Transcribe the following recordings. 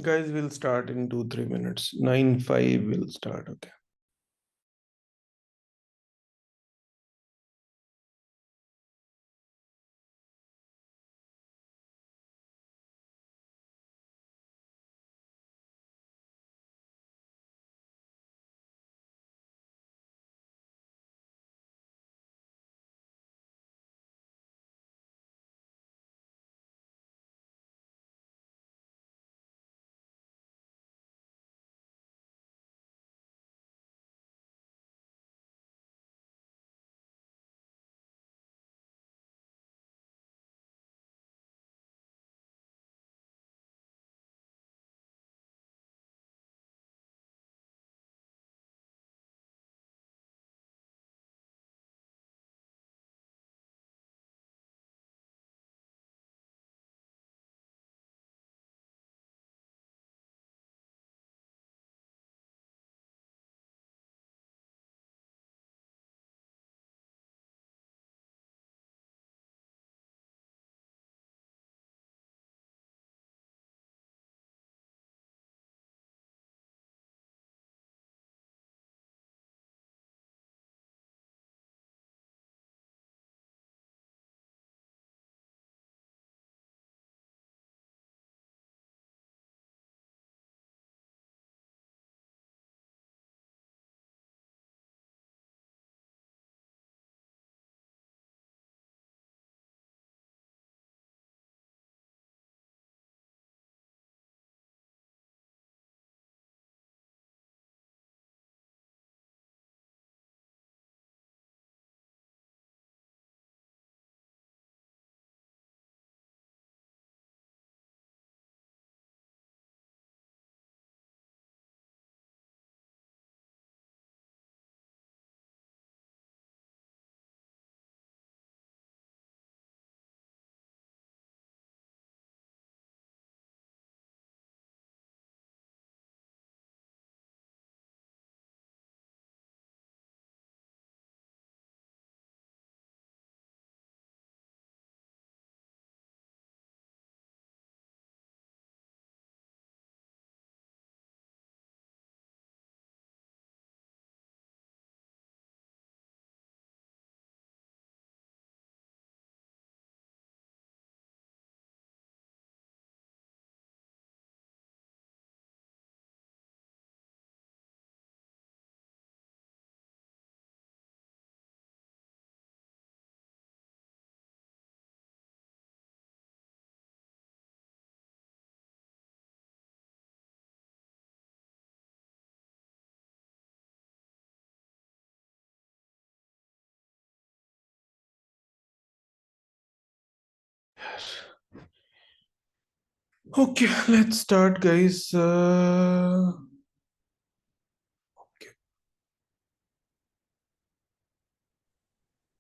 Guys, we'll start in 2-3 minutes. 9:05 will start. Okay. Okay, let's start, guys. Okay.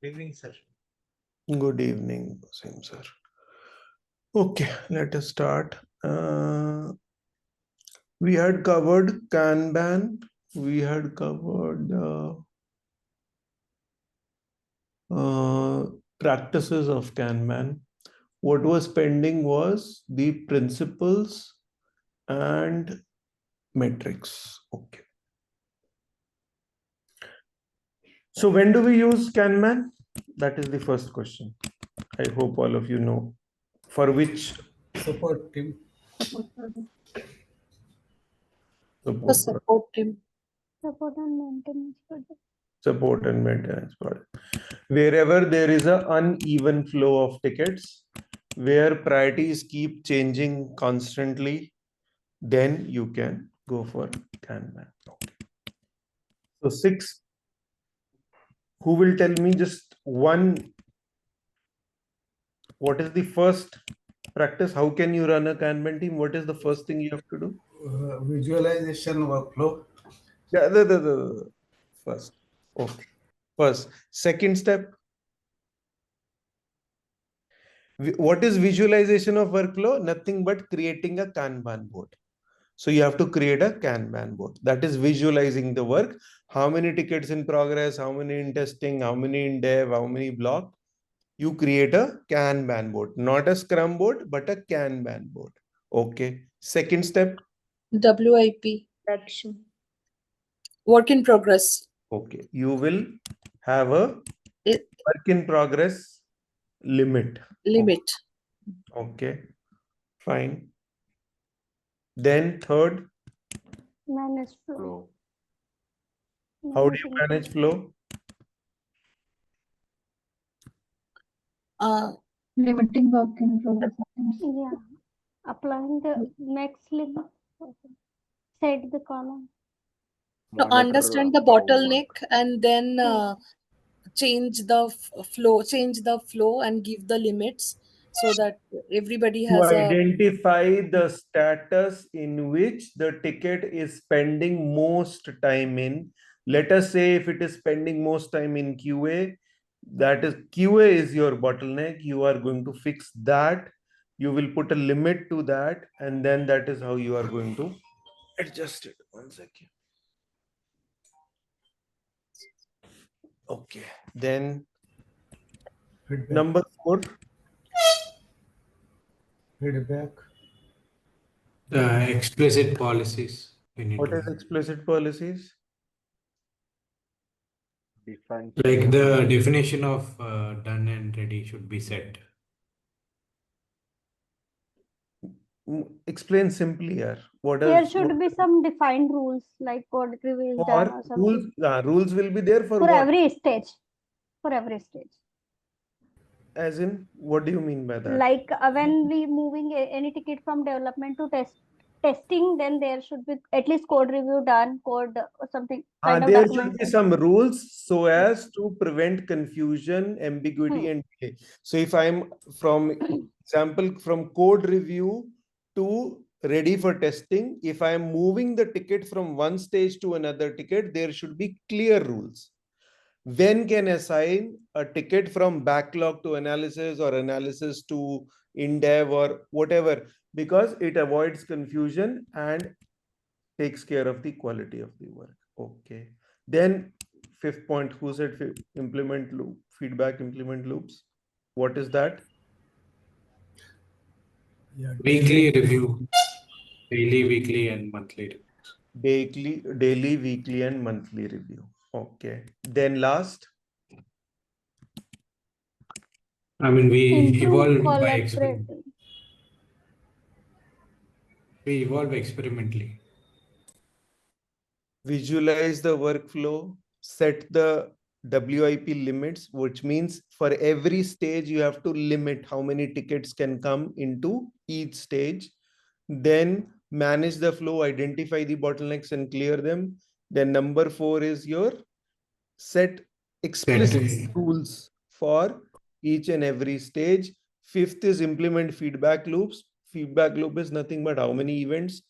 Good evening, sir. Good evening, Wasim sir. Okay, let us start. We had covered Kanban. We had covered uh, practices of Kanban. What was pending was the principles and metrics. Okay. So when do we use Kanban? That is the first question. I hope all of you know. For which Support team. The support, support team. Support and maintenance project. support and maintenance project. Wherever there is an uneven flow of tickets, where priorities keep changing constantly, then you can go for Kanban. Okay. So 6, who will tell me just one, what is the first practice? How can you run a Kanban team? What is the first thing you have to do? Visualization workflow. Yeah, first. Okay. First. Second step. What is visualization of workflow? Nothing but creating a Kanban board. So you have to create a Kanban board. That is visualizing the work. How many tickets in progress, how many in testing, how many in dev, how many block. You create a Kanban board, not a Scrum board, but a Kanban board. Okay. Second step. WIP, Action. work in progress. Okay. You will have a It, work in progress limit. limit. Okay. Fine. Then third, Manage flow. how do you manage flow? Limiting work in progress. Yeah. Applying the max limit. Set the column. To understand the bottleneck and then change the flow and give the limits so that everybody To has a identify the status in which the ticket is spending most time in. Let us say if it is spending most time in QA, that is QA is your bottleneck. You are going to fix that. You will put a limit to that, and then that is how you are going to adjust it. 1 second. Okay. Then Feedback. number 4. Feedback. The explicit policies we need What to is explicit policies? like the definition of done and ready should be set. Explain simply here. What There is should be some defined rules like code review is done for or something. rules will be there for For what? every stage. For every stage. As in, what do you mean by that? Like when we moving any ticket from development to testing, then there should be at least code review done, code or something kind of There should be documentation. some rules so as to prevent confusion, ambiguity, and delay. So if I'm from example from code review to ready for testing, if I'm moving the ticket from one stage to another ticket, there should be clear rules. When can assign a ticket from backlog to analysis or analysis to in-dev or whatever, because it avoids confusion and takes care of the quality of the work. Okay. Then fifth point, who said implement loop, feedback implement loops? What is that? Yeah. Weekly review, daily, weekly, and monthly. Daily, weekly, and monthly review. Okay. Then last. I mean, we Improve evolve by experiment. collaborating. We evolve experimentally. Visualize the workflow, set the WIP limits, which means for every stage you have to limit how many tickets can come into each stage. Then manage the flow, identify the bottlenecks and clear them. Then number 4 is your set explicit rules for each and every stage. Fifth is implement feedback loops. Feedback loop is nothing but how many events,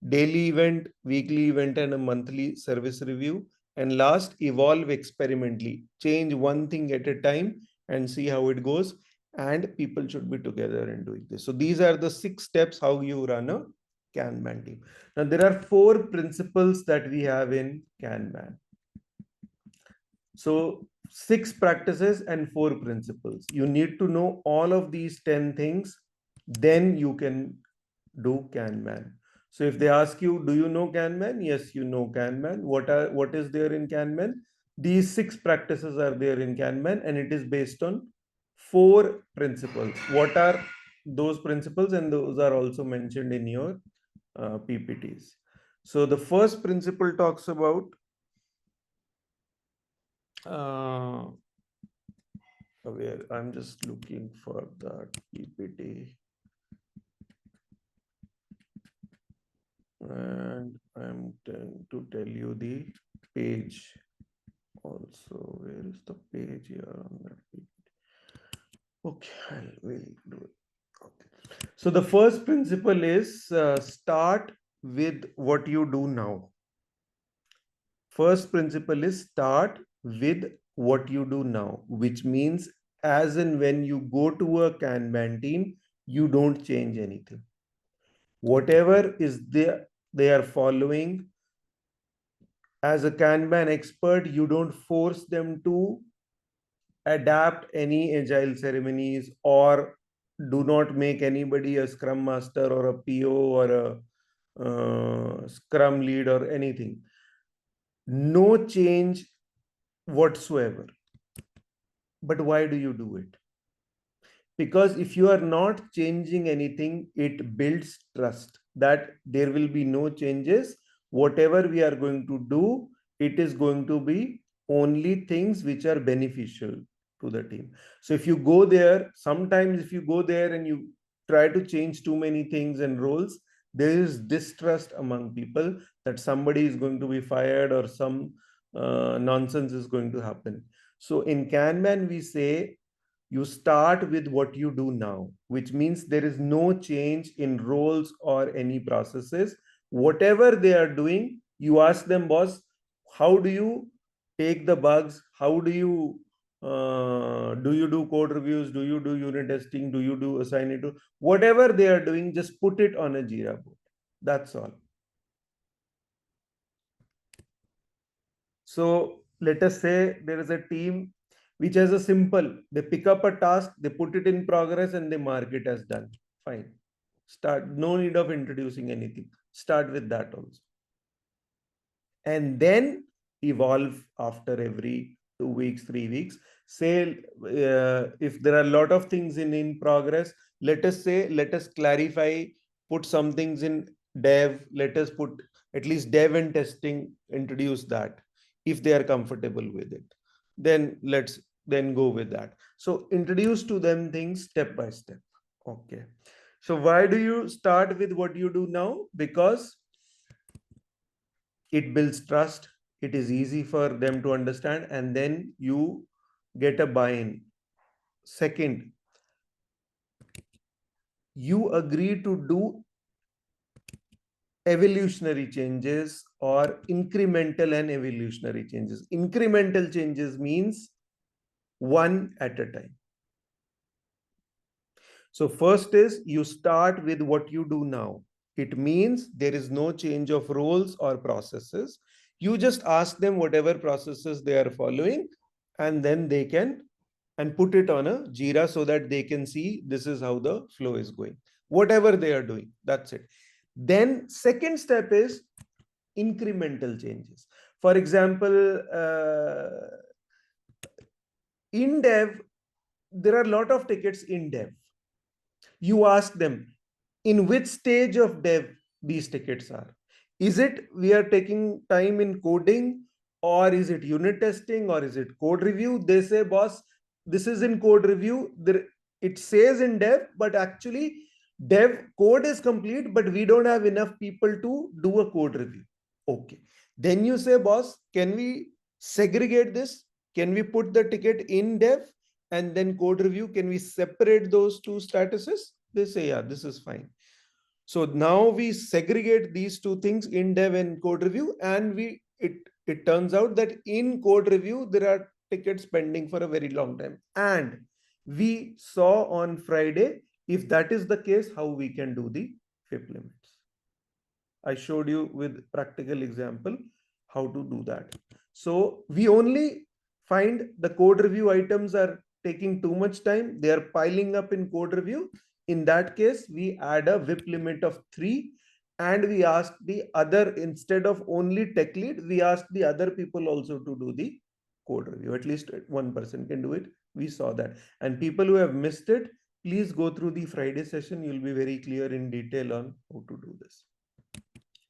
daily event, weekly event, and a monthly service review. And last, evolve experimentally. Change one thing at a time and see how it goes. And people should be together and doing this. So these are the 6 steps how you run a Kanban team. Now there are 4 principles that we have in Kanban. So 6 practices and 4 principles. You need to know all of these 10 things, then you can do Kanban. So if they ask you, do you know Kanban? Yes, you know Kanban. What is there in Kanban? These 6 practices are there in Kanban, and it is based on 4 principles. What are those principles? And those are also mentioned in your PPTs. So the first principle talks about where I'm just looking for that PPT, and I'm trying to tell you the page also. Where is the page here on that PPT? Okay, we'll do it. Okay. So the first principle is start with what you do now. First principle is start with what you do now, which means as and when you go to a Kanban team, you don't change anything. Whatever is there, they are following. As a Kanban expert, you don't force them to adapt any agile ceremonies or do not make anybody a scrum master or a PO or a scrum lead or anything. No change whatsoever. But why do you do it? Because if you are not changing anything, it builds trust that there will be no changes. Whatever we are going to do, it is going to be only things which are beneficial to the team. So if you go there, sometimes if you go there and you try to change too many things and roles, there is distrust among people that somebody is going to be fired or some nonsense is going to happen. So in Kanban, we say you start with what you do now, which means there is no change in roles or any processes. Whatever they are doing, you ask them, boss, how do you take the bugs? How do you do code reviews? Do you do unit testing? Do you do assign it to whatever they are doing? Just put it on a Jira board. That's all. So let us say there is a team which has a simple, they pick up a task, they put it in progress and they mark it as done. Fine. Start, no need of introducing anything. Start with that also. And then evolve after every 2 weeks, 3 weeks. Say, if there are a lot of things in progress, let us say, let us clarify, put some things in dev, let us put at least dev and testing, introduce that if they are comfortable with it. Then let's then go with that. So introduce to them things step by step. Okay. So why do you start with what you do now? Because it builds trust. It is easy for them to understand, and then you get a buy-in. Second, you agree to do evolutionary changes or incremental and evolutionary changes. Incremental changes means one at a time. So first is you start with what you do now. It means there is no change of roles or processes. You just ask them whatever processes they are following, and then they can and put it on a Jira so that they can see this is how the flow is going. Whatever they are doing, that's it. Then second step is incremental changes. For example, in dev, there are a lot of tickets in dev. You ask them in which stage of dev these tickets are. Is it we are taking time in coding, or is it unit testing, or is it code review? They say, boss, this is in code review. It says in dev, but actually dev code is complete, but we don't have enough people to do a code review. Okay. Then you say, boss, can we segregate this? Can we put the ticket in dev and then code review? Can we separate those two statuses? They say, yeah, this is fine. So now we segregate these two things in dev and code review, and it turns out that in code review, there are tickets pending for a very long time. And we saw on Friday, if that is the case, how we can do the FIP limits. I showed you with practical example how to do that. So we only find the code review items are taking too much time. They are piling up in code review. In that case, we add a WIP limit of 3, and we ask the other, instead of only tech lead, we ask the other people also to do the code review. At least one person can do it. We saw that. And people who have missed it, please go through the Friday session. You'll be very clear in detail on how to do this.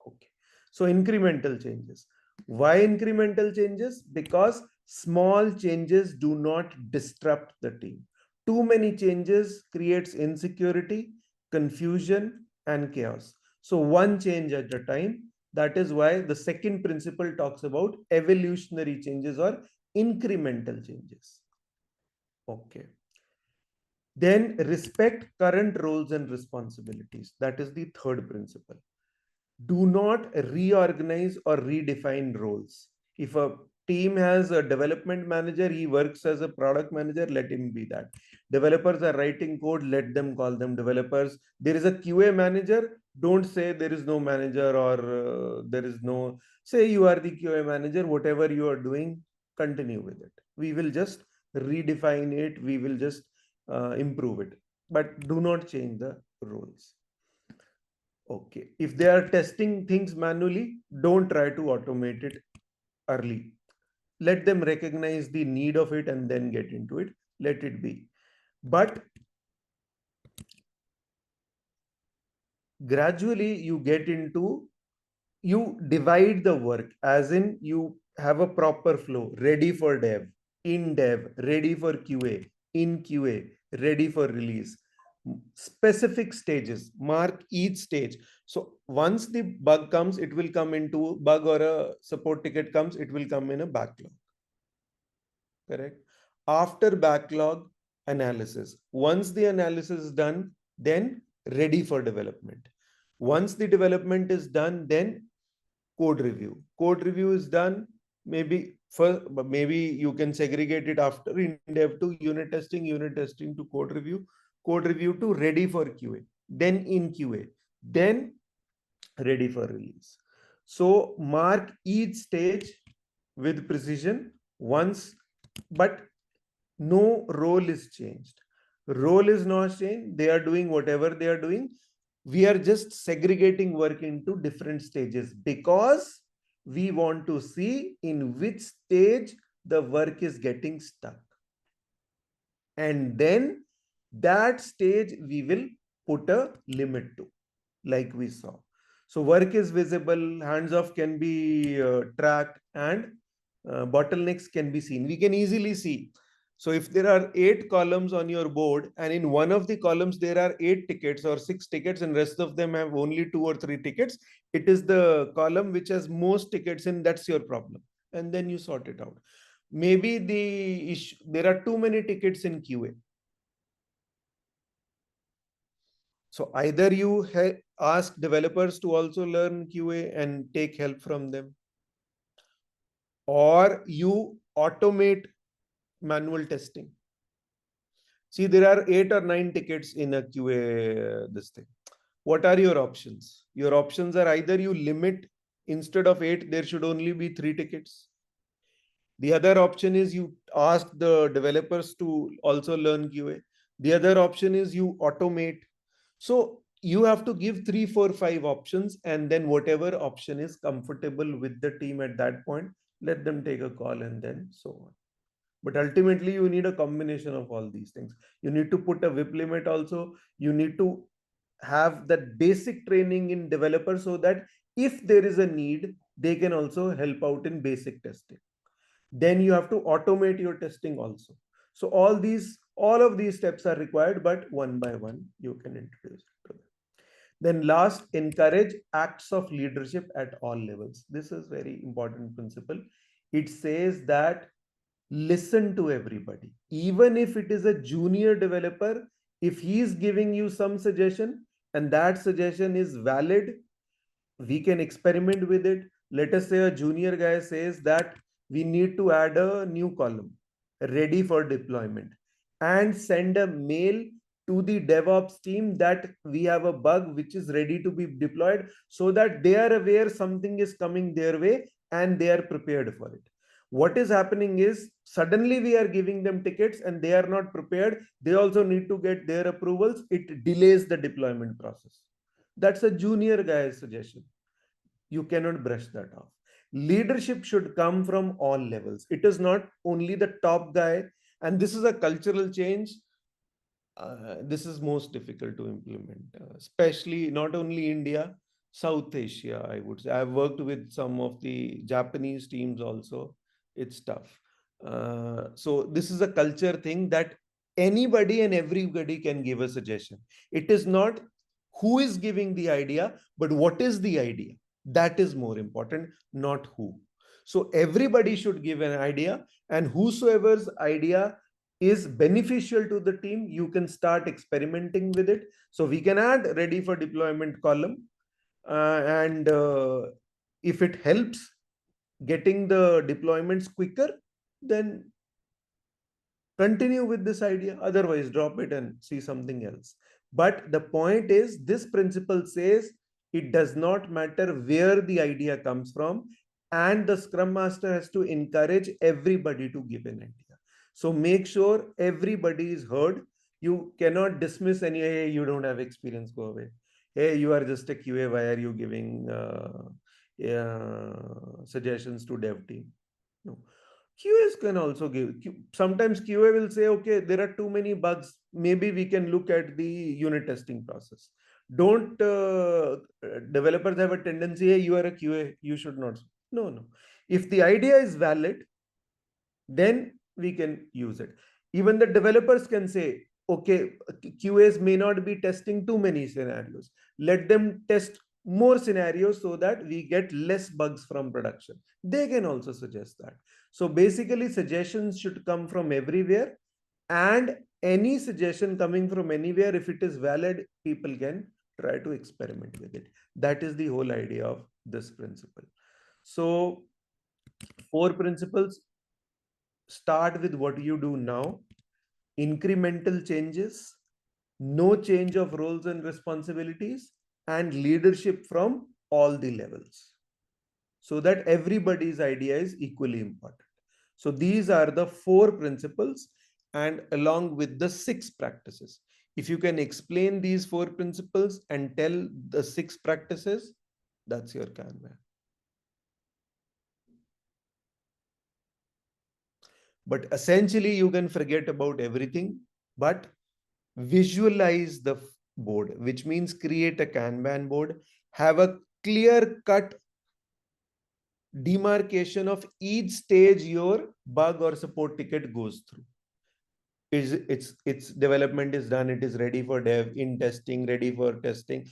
Okay. So incremental changes. Why incremental changes? Because small changes do not disrupt the team. Too many changes creates insecurity, confusion, and chaos. So one change at a time. That is why the second principle talks about evolutionary changes or incremental changes. Okay. Then respect current roles and responsibilities. That is the third principle. Do not reorganize or redefine roles. If a team has a development manager, he works as a product manager, let him be that. Developers are writing code, let them call them developers. There is a QA manager, don't say there is no manager or there is no, say you are the QA manager, whatever you are doing, continue with it. We will just redefine it, we will just improve it. but do not change the roles. Okay. If they are testing things manually, don't try to automate it early. Let them recognize the need of it and then get into it. Let it be. But gradually you get into, you divide the work, as in you have a proper flow, ready for dev, in dev, ready for QA, in QA, ready for release. Specific stages, mark each stage. So once the bug comes, it will come into bug, or a support ticket comes, it will come in a backlog. Correct? After backlog, analysis. Once the analysis is done, then ready for development. Once the development is done, then code review. Code review is done. Maybe you can segregate it after in dev to unit testing to code review to ready for QA, then in QA, then ready for release. So mark each stage with precision once, but no role is changed. Role is not changed. They are doing whatever they are doing. We are just segregating work into different stages because we want to see in which stage the work is getting stuck. And then that stage we will put a limit to, like we saw. So work is visible, hands off can be tracked, and bottlenecks can be seen. We can easily see. So if there are 8 columns on your board, and in one of the columns there are 8 tickets or 6 tickets, and rest of them have only 2 or 3 tickets, it is the column which has most tickets in, that's your problem. And then you sort it out. Maybe the issue, there are too many tickets in QA. So either you ask developers to also learn QA and take help from them, or you automate manual testing. See, there are 8 or 9 tickets in a QA, this thing. What are your options? Your options are either you limit, instead of 8, there should only be 3 tickets. The other option is you ask the developers to also learn QA. The other option is you automate. So you have to give 3, 4, 5 options, and then whatever option is comfortable with the team at that point, let them take a call, and then so on. But ultimately, you need a combination of all these things. You need to put a WIP limit also. You need to have that basic training in developers so that if there is a need, they can also help out in basic testing. Then you have to automate your testing also. So all of these steps are required, but one by one, you can introduce it to them. Then last, encourage acts of leadership at all levels. This is very important principle. It says that listen to everybody. Even if it is a junior developer, if he is giving you some suggestion and that suggestion is valid, we can experiment with it. Let us say a junior guy says that we need to add a new column ready for deployment, and send a mail to the DevOps team that we have a bug which is ready to be deployed, so that they are aware something is coming their way and they are prepared for it. What is happening is suddenly we are giving them tickets and they are not prepared. They also need to get their approvals. It delays the deployment process. That's a junior guy's suggestion. You cannot brush that off. Leadership should come from all levels. It is not only the top guy. And this is a cultural change. This is most difficult to implement, especially not only India, South Asia, I would say. I've worked with some of the Japanese teams also. It's tough. So this is a culture thing that anybody and everybody can give a suggestion. It is not who is giving the idea, but what is the idea. That is more important, not who. So everybody should give an idea, and whosoever's idea is beneficial to the team, you can start experimenting with it. So we can add ready for deployment column, and if it helps getting the deployments quicker, then continue with this idea. Otherwise, drop it and see something else. But the point is, this principle says it does not matter where the idea comes from, and the Scrum Master has to encourage everybody to give an idea. So make sure everybody is heard. You cannot dismiss any, hey, you don't have experience, go away. Hey, you are just a QA, why are you giving suggestions to dev team? No. QAs can also give, sometimes QA will say, okay, there are too many bugs. Maybe we can look at the unit testing process. Don't developers have a tendency, hey, you are a QA, you should not. No, no. If the idea is valid, then we can use it. Even the developers can say, okay, QAs may not be testing too many scenarios. Let them test more scenarios so that we get less bugs from production. They can also suggest that. So basically, suggestions should come from everywhere, and any suggestion coming from anywhere, if it is valid, people can try to experiment with it. That is the whole idea of this principle. So 4 principles. Start with what you do now, incremental changes, no change of roles and responsibilities, and leadership from all the levels, so that everybody's idea is equally important. So these are the 4 principles, and along with the 6 practices. If you can explain these 4 principles and tell the 6 practices, that's your Kanban. But essentially, you can forget about everything, but visualize the board, which means create a Kanban board, have a clear cut demarcation of each stage your bug or support ticket goes through. Its development is done, it is ready for dev, in testing, ready for testing.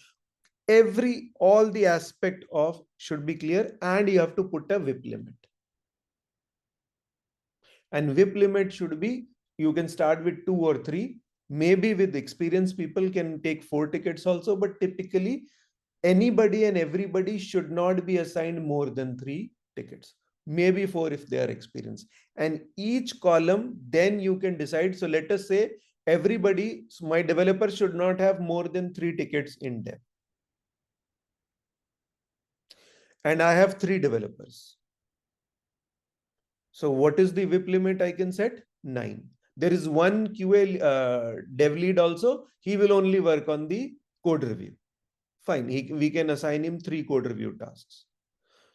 All the aspect of should be clear, and you have to put a WIP limit. And WIP limit should be, you can start with 2 or 3. Maybe with experienced people can take 4 tickets also, but typically anybody and everybody should not be assigned more than 3 tickets. Maybe 4 if they are experienced. And each column, then you can decide. So let us say everybody, so my developer should not have more than 3 tickets in dev. And I have 3 developers. So what is the WIP limit I can set? 9. There is one QA dev lead also. He will only work on the code review. Fine. We can assign him 3 code review tasks.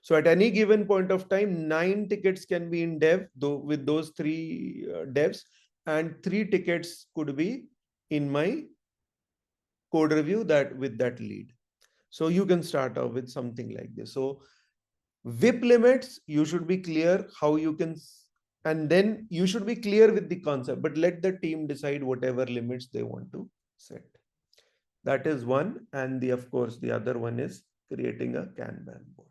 So at any given point of time, 9 tickets can be in dev with those 3 devs, and 3 tickets could be in my code review with that lead. So you can start off with something like this. So WIP limits, you should be clear how you can, and then you should be clear with the concept, but let the team decide whatever limits they want to set. That is one. And of course, the other one is creating a Kanban board.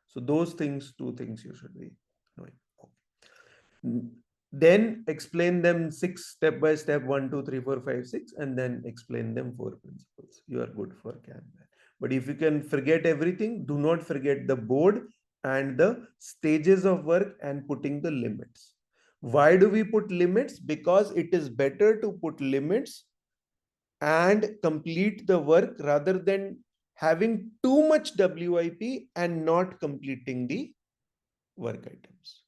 So those things, 2 things you should be knowing. Okay. Then explain them 6 step by step, 1, 2, 3, 4, 5, 6, and then explain them 4 principles. You are good for Kanban. But if you can forget everything, do not forget the board and the stages of work and putting the limits. Why do we put limits? Because it is better to put limits and complete the work rather than having too much WIP and not completing the work items.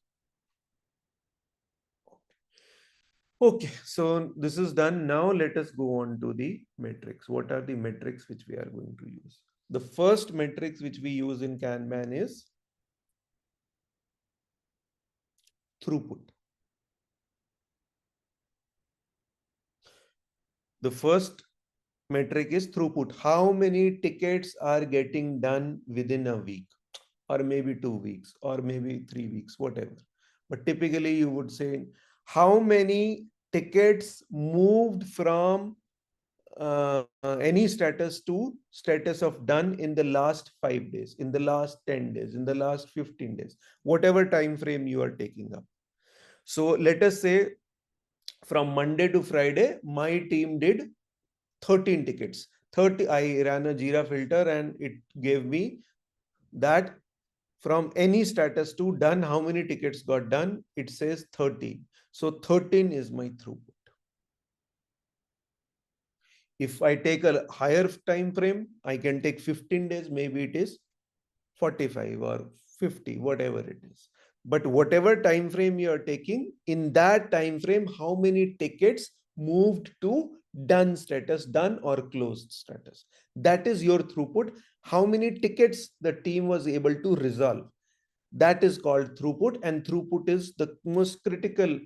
Okay, so this is done. Now let us go on to the metrics. What are the metrics which we are going to use? The first metrics which we use in Kanban is throughput. The first metric is throughput. How many tickets are getting done within a week, or maybe 2 weeks, or maybe 3 weeks, whatever. But typically you would say how many tickets moved from any status to status of done in the last 5 days, in the last 10 days, in the last 15 days, whatever time frame you are taking up. So let us say from Monday to Friday, my team did 13 tickets. I ran a Jira filter and it gave me that from any status to done, how many tickets got done? It says 13. So 13 is my throughput. If I take a higher time frame, I can take 15 days, maybe it is 45 or 50, whatever it is. But whatever time frame you are taking, in that time frame, how many tickets moved to done status, done or closed status. That is your throughput. How many tickets the team was able to resolve. That is called throughput, and throughput is the most critical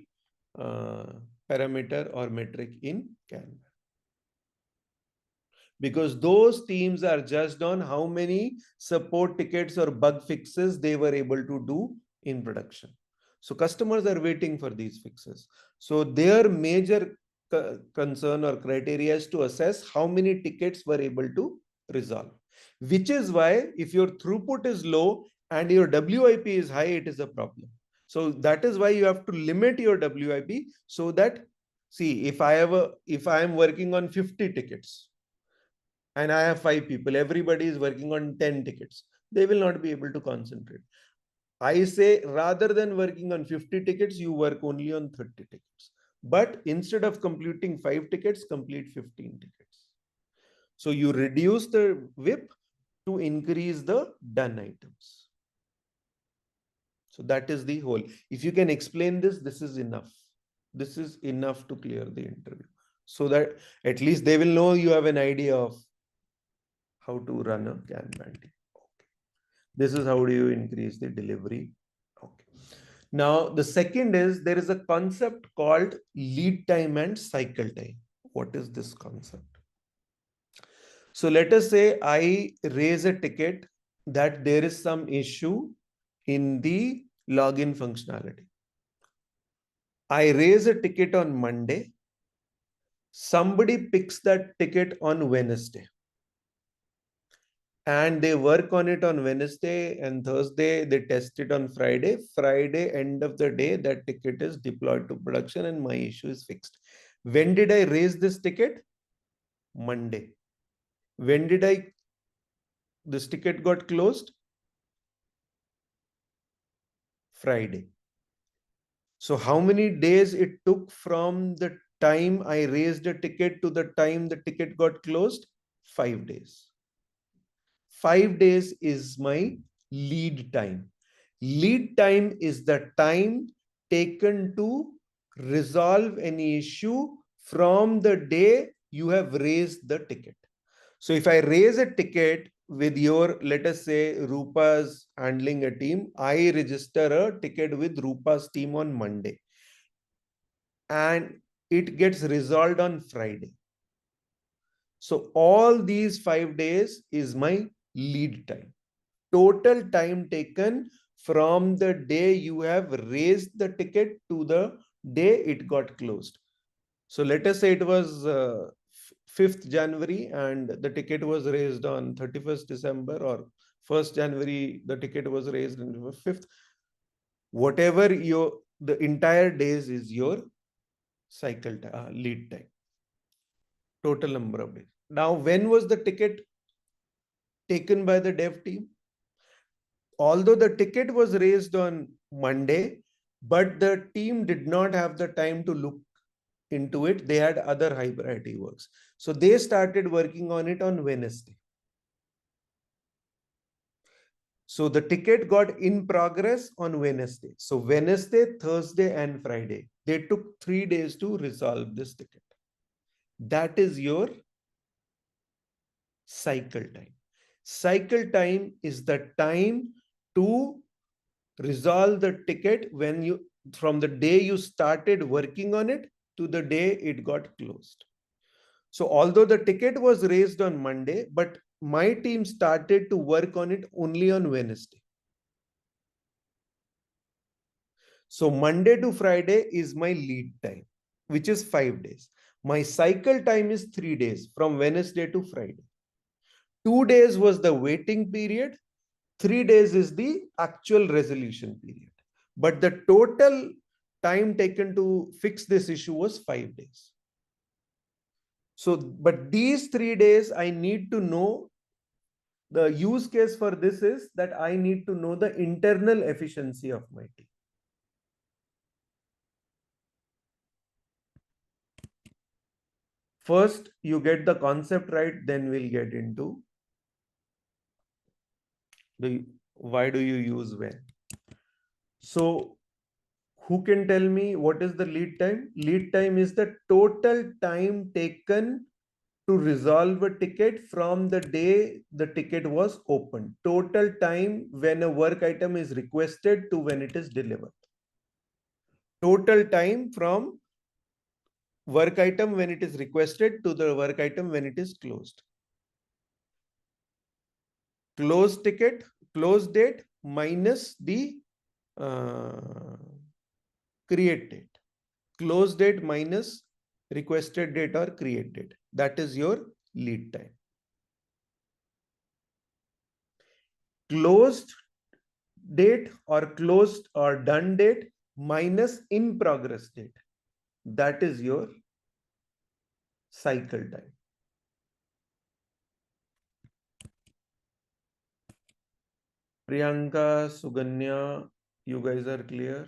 parameter or metric in Kanban. Because those teams are judged on how many support tickets or bug fixes they were able to do in production. So customers are waiting for these fixes. So their major concern or criteria is to assess how many tickets were able to resolve. Which is why if your throughput is low and your WIP is high, it is a problem. So that is why you have to limit your WIP so that, see, if I am working on 50 tickets and I have 5 people, everybody is working on 10 tickets, they will not be able to concentrate. I say rather than working on 50 tickets, you work only on 30 tickets. But instead of completing 5 tickets, complete 15 tickets. So you reduce the WIP to increase the done items. So that is the whole. If you can explain this, this is enough. This is enough to clear the interview. So that at least they will know you have an idea of how to run a Kanban team. Okay. This is how do you increase the delivery. Okay. Now, the second is there is a concept called lead time and cycle time. What is this concept? So let us say I raise a ticket that there is some issue in the login functionality. I raise a ticket on Monday. Somebody picks that ticket on Wednesday. And they work on it on Wednesday and Thursday. They test it on Friday. Friday, end of the day, that ticket is deployed to production and my issue is fixed. When did I raise this ticket? Monday. When did this ticket got closed? Friday. So how many days it took from the time I raised a ticket to the time the ticket got closed? 5 days. 5 days is my lead time. Lead time is the time taken to resolve any issue from the day you have raised the ticket. So if I raise a ticket with your, let us say, Rupa's handling a team, I register a ticket with Rupa's team on Monday. And it gets resolved on Friday. So all these 5 days is my lead time. Total time taken from the day you have raised the ticket to the day it got closed. So let us say it was 5th January and the ticket was raised on 31st December, or 1st January, the ticket was raised on 5th. Whatever the entire days is your cycle time, lead time. Total number of days. Now, when was the ticket taken by the dev team? Although the ticket was raised on Monday, but the team did not have the time to look into it. They had other high priority works. So they started working on it on Wednesday. So the ticket got in progress on Wednesday. So Wednesday, Thursday, and Friday. They took 3 days to resolve this ticket. That is your cycle time. Cycle time is the time to resolve the ticket from the day you started working on it to the day it got closed. So although the ticket was raised on Monday, but my team started to work on it only on Wednesday. So Monday to Friday is my lead time, which is 5 days. My cycle time is 3 days from Wednesday to Friday. 2 days was the waiting period. 3 days is the actual resolution period. But the total time taken to fix this issue was 5 days. So, but these 3 days, I need to know, the use case for this is that I need to know the internal efficiency of my team. First, you get the concept right, then we'll get into why do you use when. So Who can tell me what is the lead time? Lead time is the total time taken to resolve a ticket from the day the ticket was opened. Total time when a work item is requested to when it is delivered. Total time from work item when it is requested to the work item when it is closed. Close ticket, close date minus the create date. Close date minus requested date or create date. That is your lead time. Closed date or closed or done date minus in progress date. That is your cycle time. Priyanka, Suganya, you guys are clear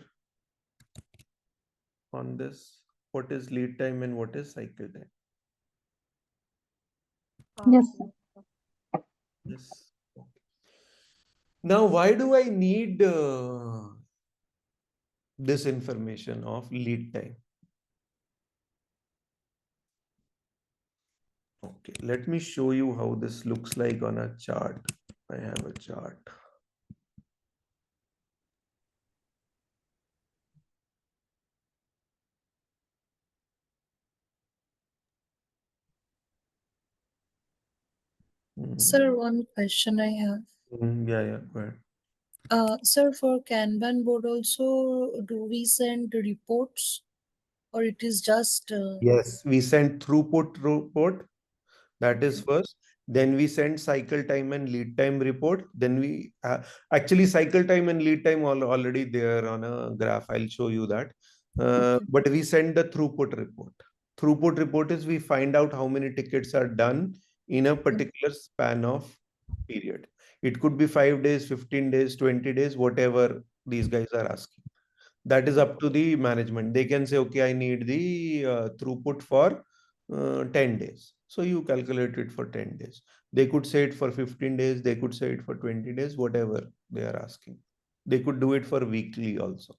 on this? What is lead time and what is cycle time? Yes, sir. Yes. Now, why do I need this information of lead time? Okay, let me show you how this looks like on a chart. I have a chart. Sir, one question I have. Yeah, go ahead. Sir, for Kanban board also, do we send reports or it is just Yes, we send throughput report. That is first. Then we send cycle time and lead time report. Then we actually cycle time and lead time already there on a graph. I'll show you that. But we send the throughput report. Throughput report is we find out how many tickets are done in a particular span of period. It could be 5 days, 15 days, 20 days, whatever these guys are asking. That is up to the management. They can say, okay, I need the throughput for 10 days. So you calculate it for 10 days. They could say it for 15 days. They could say it for 20 days, whatever they are asking. They could do it for weekly also.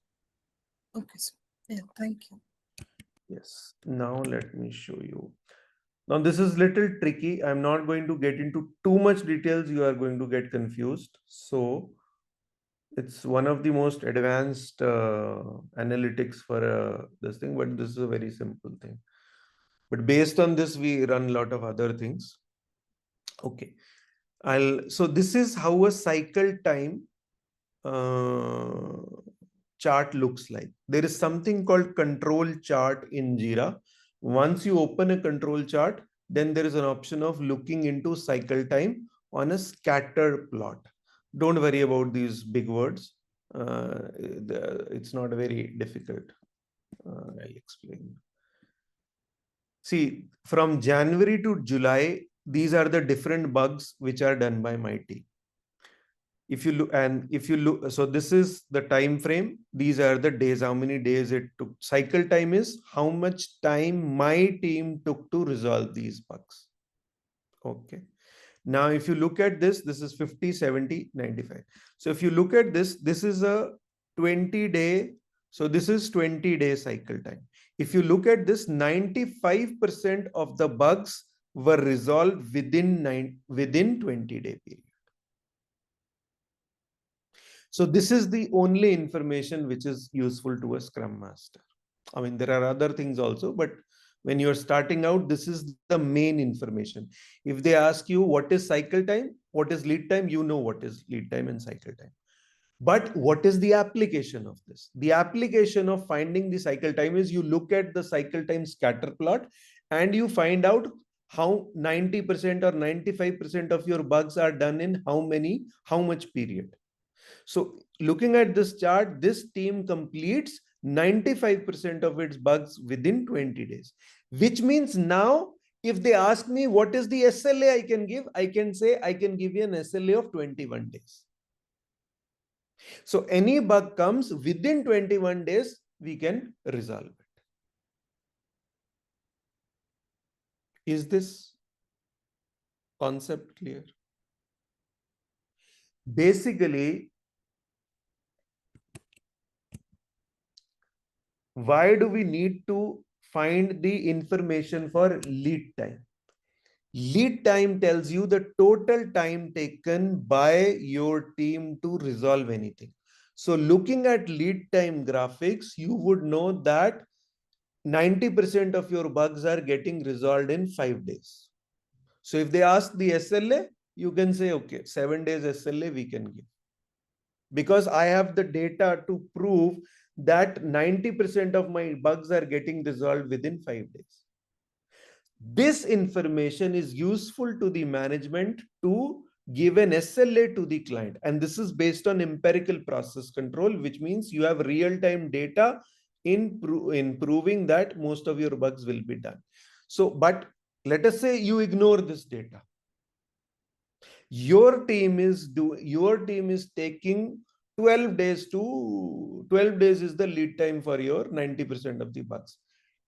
okay, sir. Yeah, thank you. Yes. Now let me show you. Now this is little tricky. I'm not going to get into too much details. You are going to get confused. So it's one of the most advanced analytics for this thing, but this is a very simple thing. But based on this, we run a lot of other things. Okay. So this is how a cycle time chart looks like. There is something called control chart in Jira. Once you open a control chart, then there is an option of looking into cycle time on a scatter plot. Don't worry about these big words. It's not very difficult. I'll explain. See, from January to July, these are the different bugs which are done by my team. If you look, so this is the time frame. These are the days, how many days it took. Cycle time is how much time my team took to resolve these bugs. Okay. Now, if you look at this, this is 50, 70, 95. So if you look at this, this is a 20-day. So this is 20-day cycle time. If you look at this, 95% of the bugs were resolved within 20-day period. So this is the only information which is useful to a Scrum Master. I mean, there are other things also, but when you're starting out, this is the main information. If they ask you what is cycle time, what is lead time, you know what is lead time and cycle time. But what is the application of this? The application of finding the cycle time is you look at the cycle time scatter plot and you find out how 90% or 95% of your bugs are done in how much period. So looking at this chart, this team completes 95% of its bugs within 20 days, which means now if they ask me what is the SLA I can give, I can say I can give you an SLA of 21 days. So any bug comes within 21 days, we can resolve it. Is this concept clear? Basically, Why do we need to find the information for lead time? Lead time tells you the total time taken by your team to resolve anything. So looking at lead time graphics, you would know that 90% of your bugs are getting resolved in 5 days. So if they ask the SLA, you can say, okay, 7 days SLA we can give. Because I have the data to prove that 90% of my bugs are getting resolved within 5 days. This information is useful to the management to give an SLA to the client. And this is based on empirical process control, which means you have real-time data in proving that most of your bugs will be done. So, but let us say you ignore this data. Your team is taking 12 days is the lead time for your 90% of the bugs.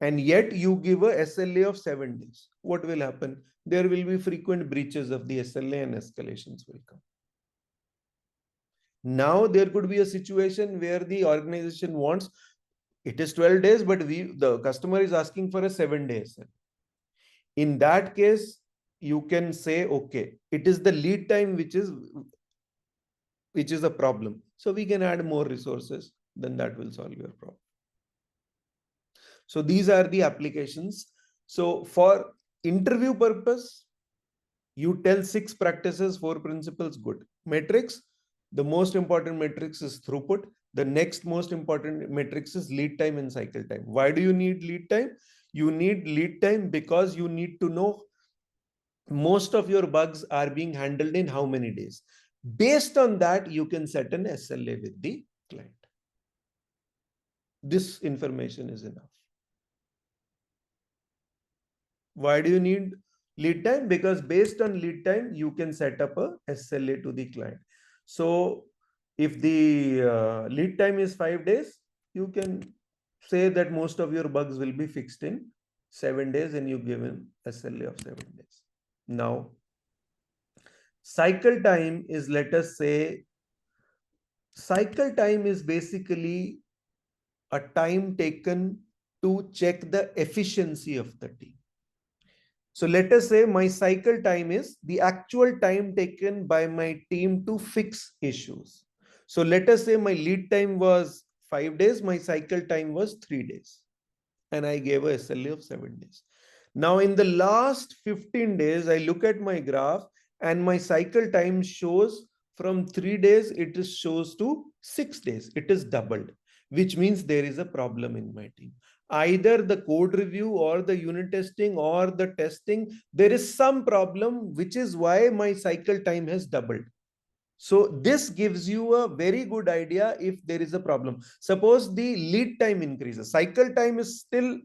And yet you give a SLA of 7 days. What will happen? There will be frequent breaches of the SLA and escalations will come. Now there could be a situation where the organization wants, it is 12 days, but the customer is asking for a 7-day SLA. In that case, you can say, okay, it is the lead time which is a problem. So we can add more resources, then that will solve your problem. So these are the applications. So for interview purpose, you tell 6 practices, 4 principles, good. Metrics, the most important metrics is throughput. The next most important metrics is lead time and cycle time. Why do you need lead time? You need lead time because you need to know most of your bugs are being handled in how many days. Based on that, you can set an SLA with the client. This information is enough. Why do you need lead time? Because based on lead time, you can set up a SLA to the client. So if the lead time is 5 days, you can say that most of your bugs will be fixed in 7 days and you give an SLA of 7 days. Now, cycle time is, let us say, cycle time is basically a time taken to check the efficiency of the team. So let us say my cycle time is the actual time taken by my team to fix issues. So let us say my lead time was 5 days, my cycle time was 3 days, and I gave a SLA of 7 days. Now in the last 15 days, I look at my graph and my cycle time shows from 3 days, it shows to 6 days. It is doubled, which means there is a problem in my team. Either the code review or the unit testing or the testing, there is some problem, which is why my cycle time has doubled. So this gives you a very good idea if there is a problem. Suppose the lead time increases, cycle time is still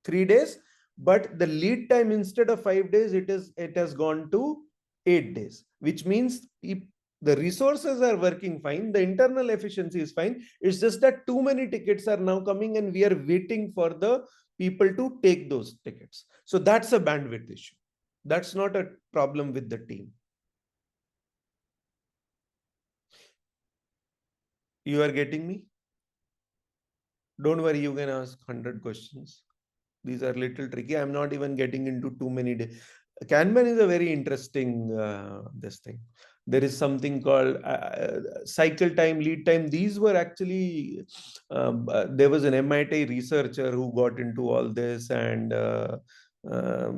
3 days, but the lead time instead of 5 days, it has gone to 8 days, which means if the resources are working fine, the internal efficiency is fine. It's just that too many tickets are now coming and we are waiting for the people to take those tickets. So that's a bandwidth issue. That's not a problem with the team. You are getting me? Don't worry, you can ask 100 questions. These are little tricky. I'm not even getting into too many. Kanban is a very interesting this thing. There is something called cycle time, lead time. These were actually, there was an MIT researcher who got into all this, and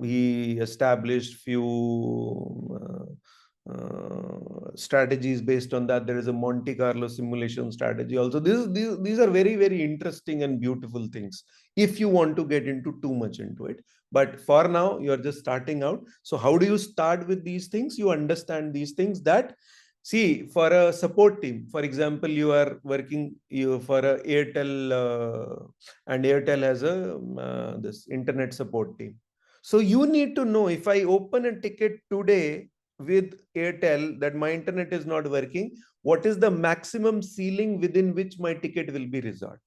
he established few strategies based on that. There is a Monte Carlo simulation strategy also. These are very, very interesting and beautiful things if you want to get into too much into it. But for now, you're just starting out. So how do you start with these things? You understand these things that, see, for a support team, for example, you are working for a Airtel and Airtel has a this internet support team. So you need to know, if I open a ticket today with Airtel that my internet is not working, what is the maximum ceiling within which my ticket will be resolved?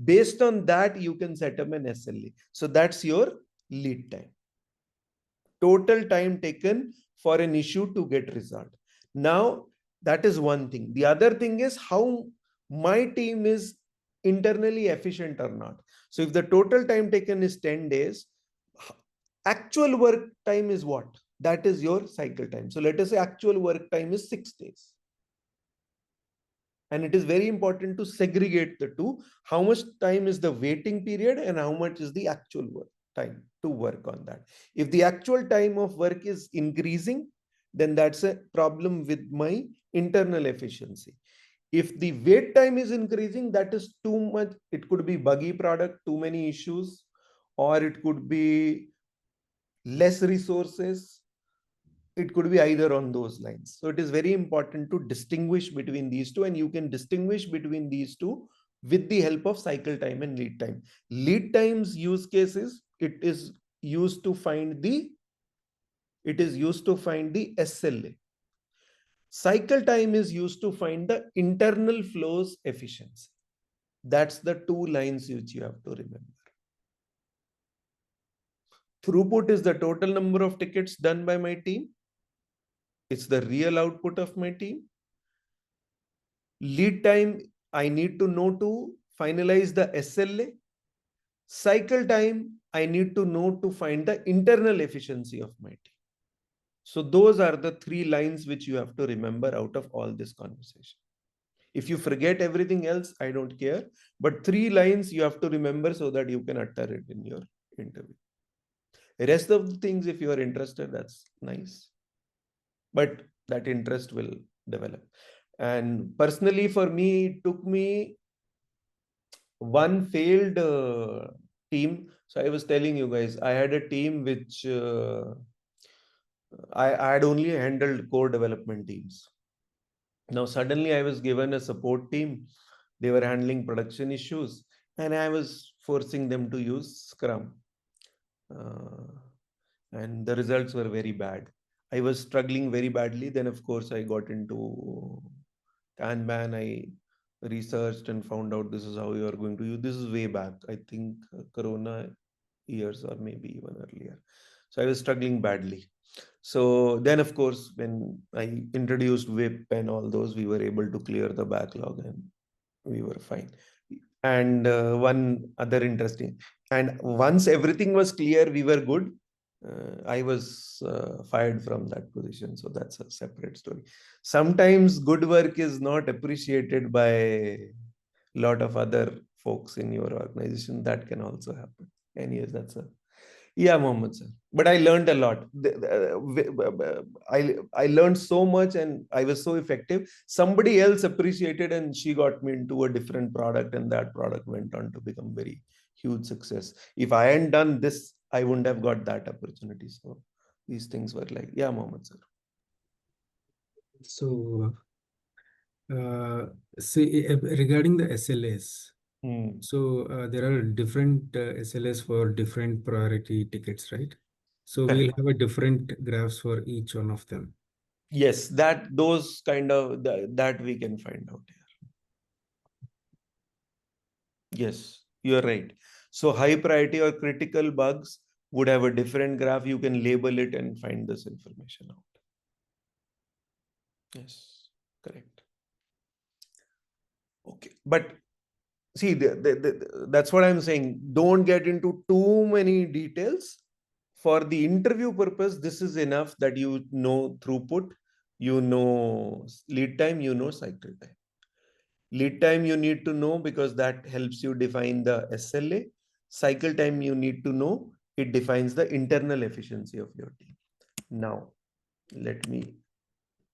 Based on that, you can set up an SLA. So that's your lead time. Total time taken for an issue to get resolved. Now, that is one thing. The other thing is how my team is internally efficient or not. So if the total time taken is 10 days, actual work time is what? That is your cycle time. So let us say actual work time is 6 days. And it is very important to segregate the two. How much time is the waiting period and how much is the actual work time to work on that. If the actual time of work is increasing, then that's a problem with my internal efficiency. If the wait time is increasing, that is too much. It could be buggy product, too many issues, or it could be less resources. It could be either on those lines. So it is very important to distinguish between these two, and you can distinguish between these two with the help of cycle time and lead time. Lead times use cases, it is used to find the SLA. Cycle time is used to find the internal flows efficiency. That's the two lines which you have to remember. Throughput is the total number of tickets done by my team. It's the real output of my team. Lead time, I need to know to finalize the SLA. Cycle time, I need to know to find the internal efficiency of my team. So those are the three lines which you have to remember out of all this conversation. If you forget everything else, I don't care. But three lines you have to remember so that you can utter it in your interview. The rest of the things, if you are interested, that's nice. But that interest will develop. And personally, for me, it took me one failed team. So I was telling you guys, I had a team which I had only handled core development teams. Now, suddenly I was given a support team. They were handling production issues, and I was forcing them to use Scrum. And the results were very bad. I was struggling very badly. Then, of course, I got into Kanban. I researched and found out this is how you are going to use. This is way back, I think, Corona years or maybe even earlier. So I was struggling badly. So then, of course, when I introduced WIP and all those, we were able to clear the backlog and we were fine. And one other interesting, and once everything was clear, we were good. I was fired from that position. So that's a separate story. Sometimes good work is not appreciated by a lot of other folks in your organization. That can also happen. And yes, that's a, yeah, Mohammed sir. But I learned a lot. I learned so much and I was so effective. Somebody else appreciated and she got me into a different product, and that product went on to become very huge success. If I hadn't done this, I wouldn't have got that opportunity. So these things were like, yeah, Mohammed sir. So, see, regarding the SLAs, so there are different SLAs for different priority tickets, right? So we'll have a different graphs for each one of them. Yes, those kind of that we can find out here. Yes, you're right. So high priority or critical bugs would have a different graph. You can label it and find this information out. Yes, correct. Okay, but see, that's what I'm saying. Don't get into too many details. For the interview purpose, this is enough that you know throughput, you know lead time, you know cycle time. Lead time you need to know because that helps you define the SLA. Cycle time you need to know. It defines the internal efficiency of your team. Now, let me...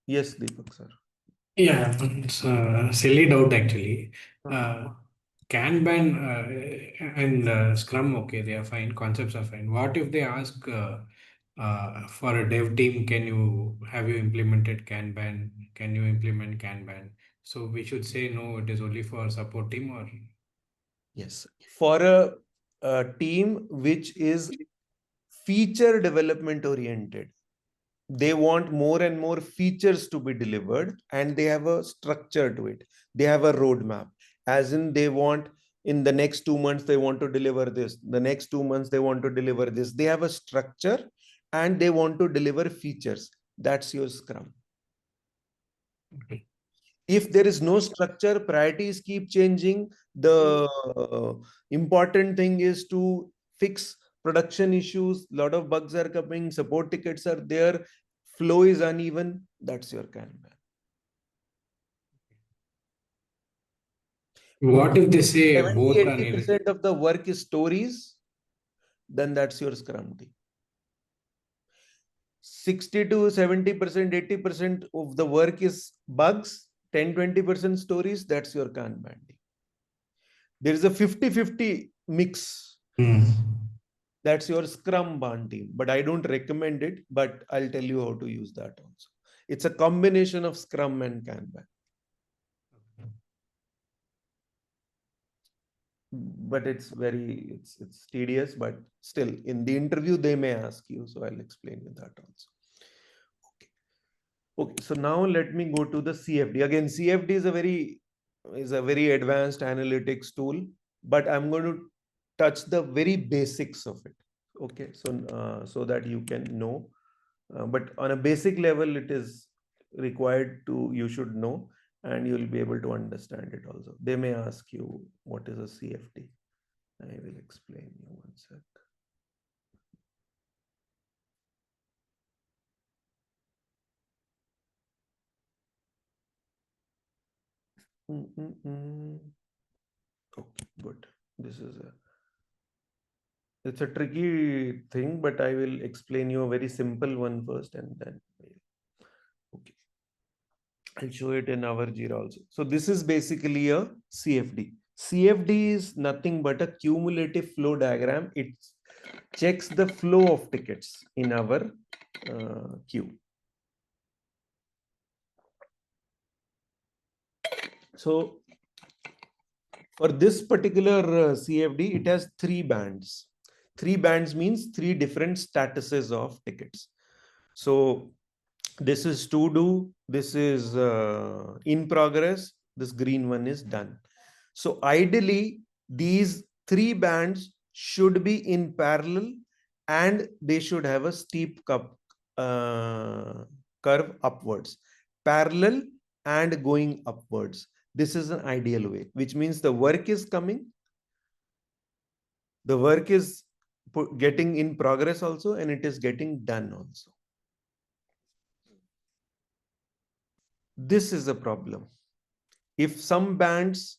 Yes, Deepak sir. Yeah, it's a silly doubt actually. Kanban and Scrum, okay, they are fine. Concepts are fine. What if they ask for a dev team, have you implemented Kanban? Can you implement Kanban? So we should say no, it is only for support team, or yes, for a team which is feature development oriented. They want more and more features to be delivered, and they have a structure to it. They have a roadmap, as in they want in the next 2 months, they want to deliver this. The next 2 months, they want to deliver this. They have a structure and they want to deliver features. That's your Scrum. okay. If there is no structure, priorities keep changing. The important thing is to fix production issues. Lot of bugs are coming, support tickets are there, flow is uneven. That's your Kanban. What if they say 70, both are 80% of the work is stories, then that's your Scrum team. 60 to 70%, 80% of the work is bugs, 10-20% stories, that's your Kanban team. There is a 50-50 mix. That's your Scrum Ban team, but I don't recommend it, but I'll tell you how to use that also. It's a combination of Scrum and Kanban. But it's tedious, but still in the interview they may ask you, so I'll explain you that also. Okay, so now let me go to the CFD. Again, CFD is a very advanced analytics tool, but I'm going to touch the very basics of it. Okay, so that you can know, but on a basic level, it is required you should know, and you'll be able to understand it also. They may ask you what is a CFD. I will explain you one sec. Okay, good. It's a tricky thing, but I will explain you a very simple one first, and then okay. I'll show it in our Jira also. So this is basically a CFD. CFD is nothing but a cumulative flow diagram. It checks the flow of tickets in our queue. So for this particular CFD, it has 3 bands. 3 bands means 3 different statuses of tickets. So this is to do, this is in progress, this green one is done. So ideally, these 3 bands should be in parallel and they should have a steep curve upwards, parallel and going upwards. This is an ideal way, which means the work is coming, the work is getting in progress also, and it is getting done also. This is a problem. If some bands,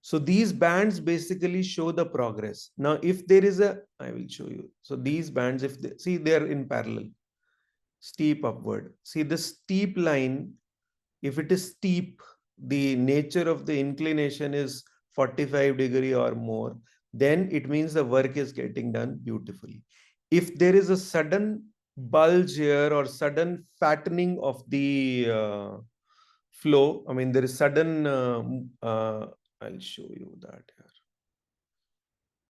so these bands basically show the progress. Now, if there is I will show you. So these bands, if they, see, they are in parallel, steep upward. See the steep line, if it is steep, the nature of the inclination is 45 degrees or more, then it means the work is getting done beautifully. If there is a sudden bulge here or sudden fattening of the flow, I mean, there is sudden, I'll show you that here.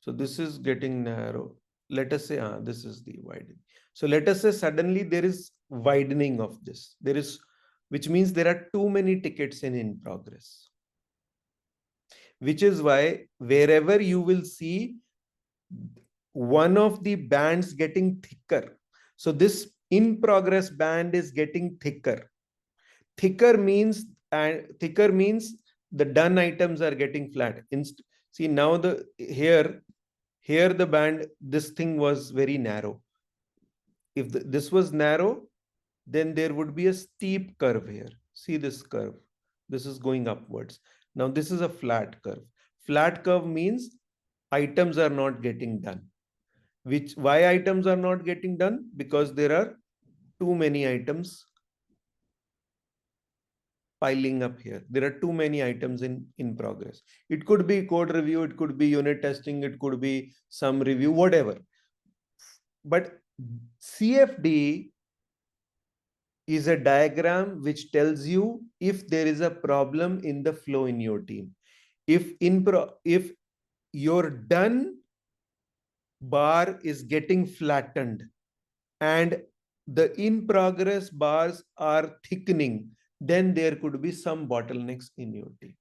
So this is getting narrow. Let us say, this is the widening. So let us say suddenly there is widening of this. There is, which means there are too many tickets in progress. Which is why wherever you will see one of the bands getting thicker. So this in progress band is getting thicker. Thicker means the done items are getting flat. See now here the band, this thing was very narrow. If this was narrow, then there would be a steep curve here. See this curve. This is going upwards. Now this is a flat curve. Flat curve means items are not getting done. Why items are not getting done? Because there are too many items piling up here. There are too many items in progress. It could be code review, it could be unit testing, it could be some review, whatever. But CFD is a diagram which tells you if there is a problem in the flow in your team. If your done bar is getting flattened and the in progress bars are thickening, then there could be some bottlenecks in your team.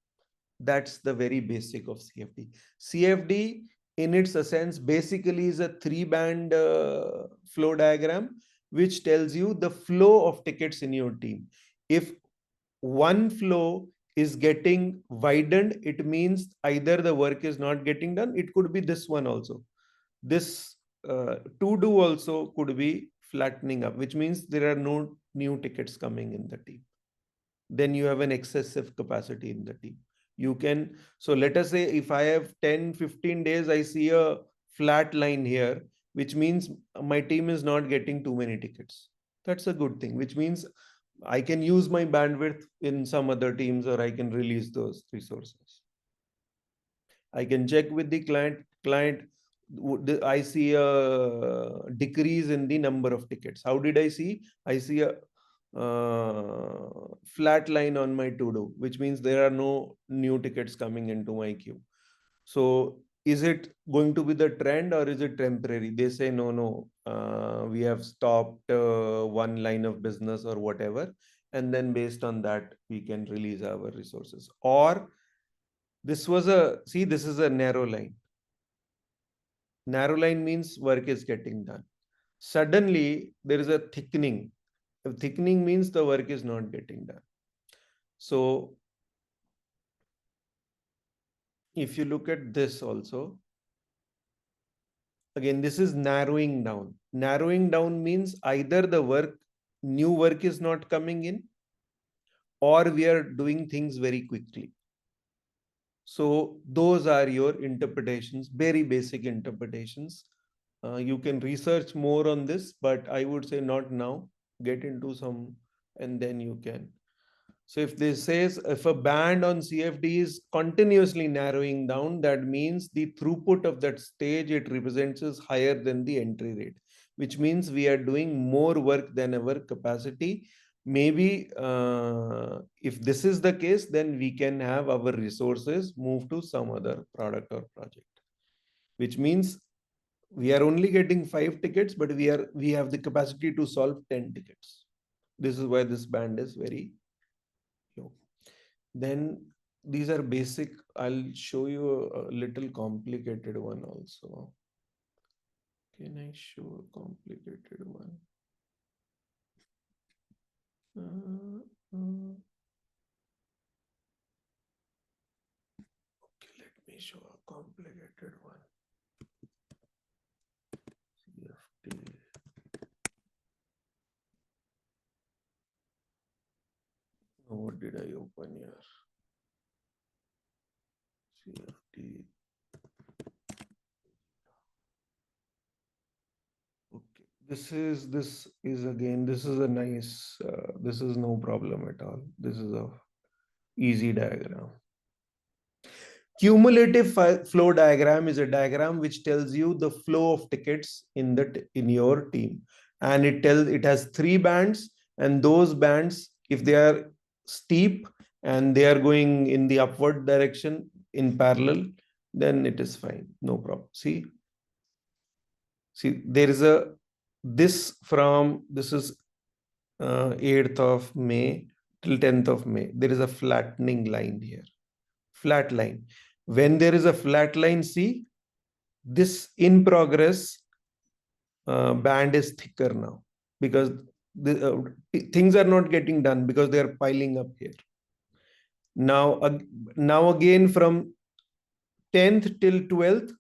That's the very basic of CFD. CFD in its essence basically is a 3-band flow diagram which tells you the flow of tickets in your team. If one flow is getting widened, it means either the work is not getting done. It could be this one also. This to do also could be flattening up, which means there are no new tickets coming in the team. Then you have an excessive capacity in the team. You can, so let us say if I have 10, 15 days, I see a flat line here, which means my team is not getting too many tickets. That's a good thing, which means I can use my bandwidth in some other teams, or I can release those resources. I can check with the client. I see a decrease in the number of tickets. How did I see? I see a flat line on my to-do, which means there are no new tickets coming into my queue. So is it going to be the trend, or is it temporary? They say, no, we have stopped one line of business or whatever. And then based on that, we can release our resources. Or this was this is a narrow line. Narrow line means work is getting done. Suddenly there is a thickening. Thickening means the work is not getting done. So if you look at this also, again, this is narrowing down. Narrowing down means either the new work is not coming in, or we are doing things very quickly. So those are your interpretations, very basic interpretations. You can research more on this, but I would say not now. Get into some, and then you can. So if this says, if a band on CFD is continuously narrowing down, that means the throughput of that stage it represents is higher than the entry rate, which means we are doing more work than our capacity. Maybe if this is the case, then we can have our resources move to some other product or project, which means we are only getting 5 tickets, but we have the capacity to solve 10 tickets. This is why this band is very low. Then these are basic. I'll show you a little complicated one also. Can I show a complicated one? Okay, let me show a complicated one. CFD. What did I open here? CFD. Okay, this is a nice, this is no problem at all. This is a easy diagram. Cumulative flow diagram is a diagram which tells you the flow of tickets in your team, and it has 3 bands, and those bands, if they are steep and they are going in the upward direction in parallel, then it is fine, no problem. See there is this is 8th of May till 10th of May. There is a flattening line here. Flat line. When there is a flat line, see, this in progress band is thicker now, because things are not getting done because they are piling up here. Now again, from 10th till 12th,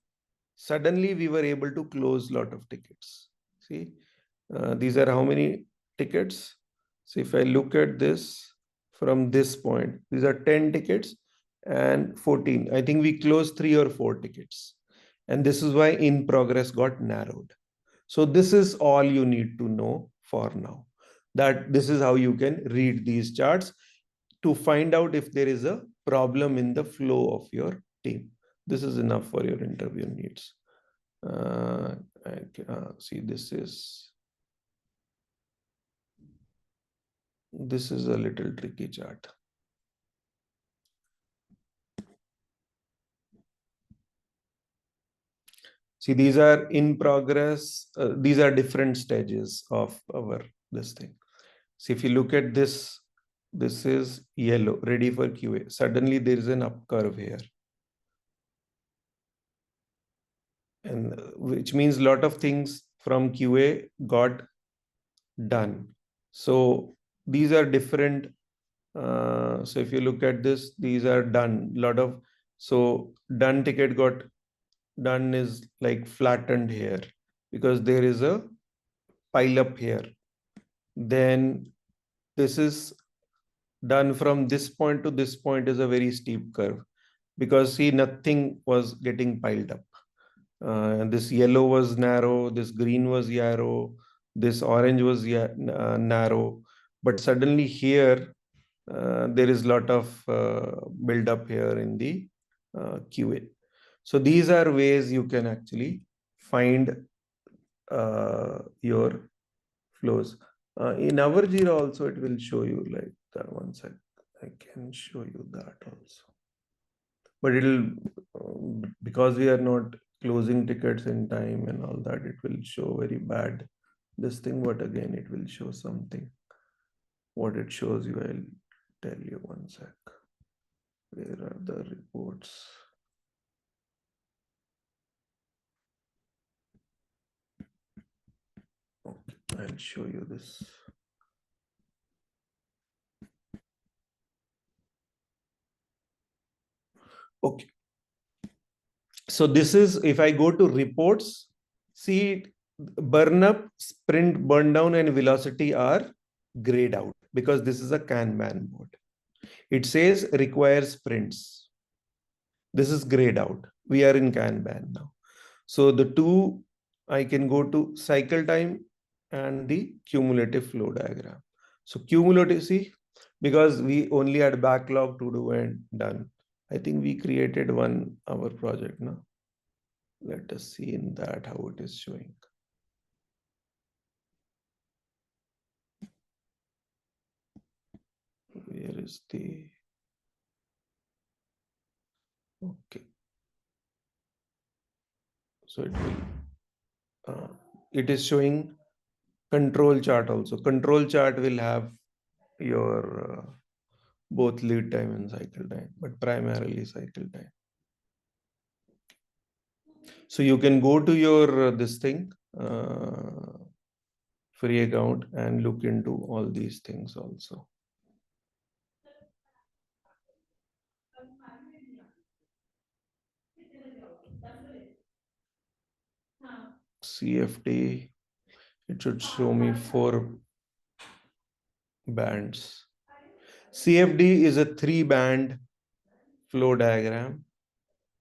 suddenly we were able to close a lot of tickets. See, these are how many tickets? So if I look at this from this point, these are 10 tickets and 14. I think we closed 3 or 4 tickets. And this is why in progress got narrowed. So this is all you need to know for now. That this is how you can read these charts to find out if there is a problem in the flow of your team. This is enough for your interview needs. See, this is a little tricky chart. See, these are in progress. These are different stages of this thing. See, if you look at this, this is yellow, ready for QA. Suddenly there is an up curve here. And which means a lot of things from QA got done. So these are different So if you look at this, these are done. So done ticket got done is like flattened here because there is a pile up here. Then this is done from this point to this point is a very steep curve because see, nothing was getting piled up. This yellow was narrow, this green was narrow, this orange was narrow, but suddenly here there is a lot of build up here in the QA. So these are ways you can actually find your flows. In our Jira also it will show you like that. One sec, I can show you that also. But it'll because we are not closing tickets in time and all that, it will show very bad this thing, but again it will show something. What it shows you, I'll tell you. One sec. Where are the reports? Okay, I'll show you this. Okay. So this is, if I go to reports, see, burn up, sprint, burn down, and velocity are grayed out because this is a Kanban board. It says require sprints. This is grayed out. We are in Kanban now. So the two, I can go to cycle time and the cumulative flow diagram. So cumulative, see, because we only had backlog to do and done. I think we created one our project now. Let us see in that how it is showing. Where is the okay? So it is showing control chart also. Control chart will have your both lead time and cycle time, but primarily cycle time. So you can go to your this thing free account and look into all these things also. CFD, it should show me 4 bands. CFD is a 3-band flow diagram,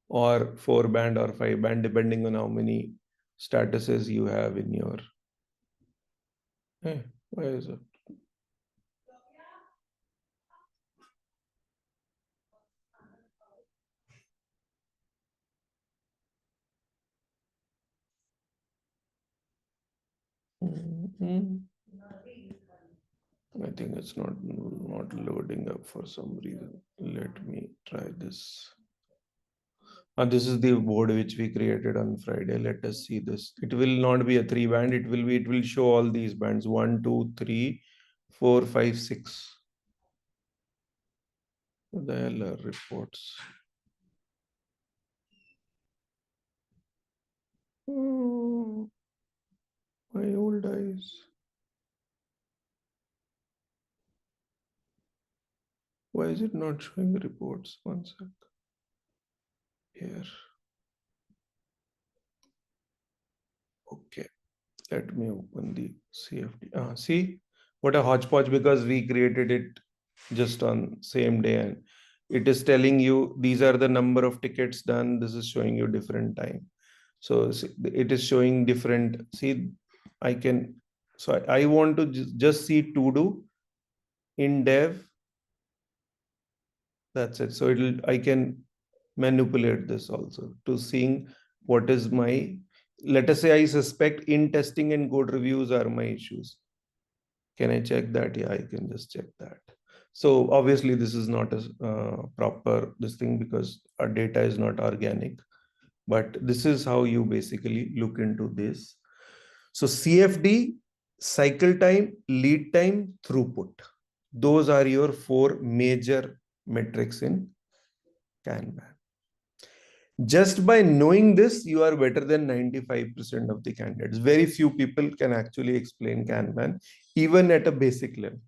or 4-band or 5-band, depending on how many statuses you have in your. Hey, why is it? I think it's not loading up for some reason. Let me try this. This is the board which we created on Friday. Let us see this. It will not be a 3-band. It will show all these bands. 1, 2, 3, 4, 5, 6. What the hell are reports? Oh, my old eyes. Why is it not showing reports? One sec. Here. Okay. Let me open the CFD. See what a hodgepodge, because we created it just on same day and it is telling you these are the number of tickets done. This is showing you different time. So it is showing different. See, I can. So I want to just see to do in dev. That's it. So I can manipulate this also to seeing what is my, let us say I suspect in testing and code reviews are my issues. Can I check that? Yeah, I can just check that. So obviously this is not a proper this thing because our data is not organic, but this is how you basically look into this. So CFD, cycle time, lead time, throughput. Those are your 4 major metrics in Kanban. Just by knowing this, you are better than 95% of the candidates. Very few people can actually explain Kanban, even at a basic level.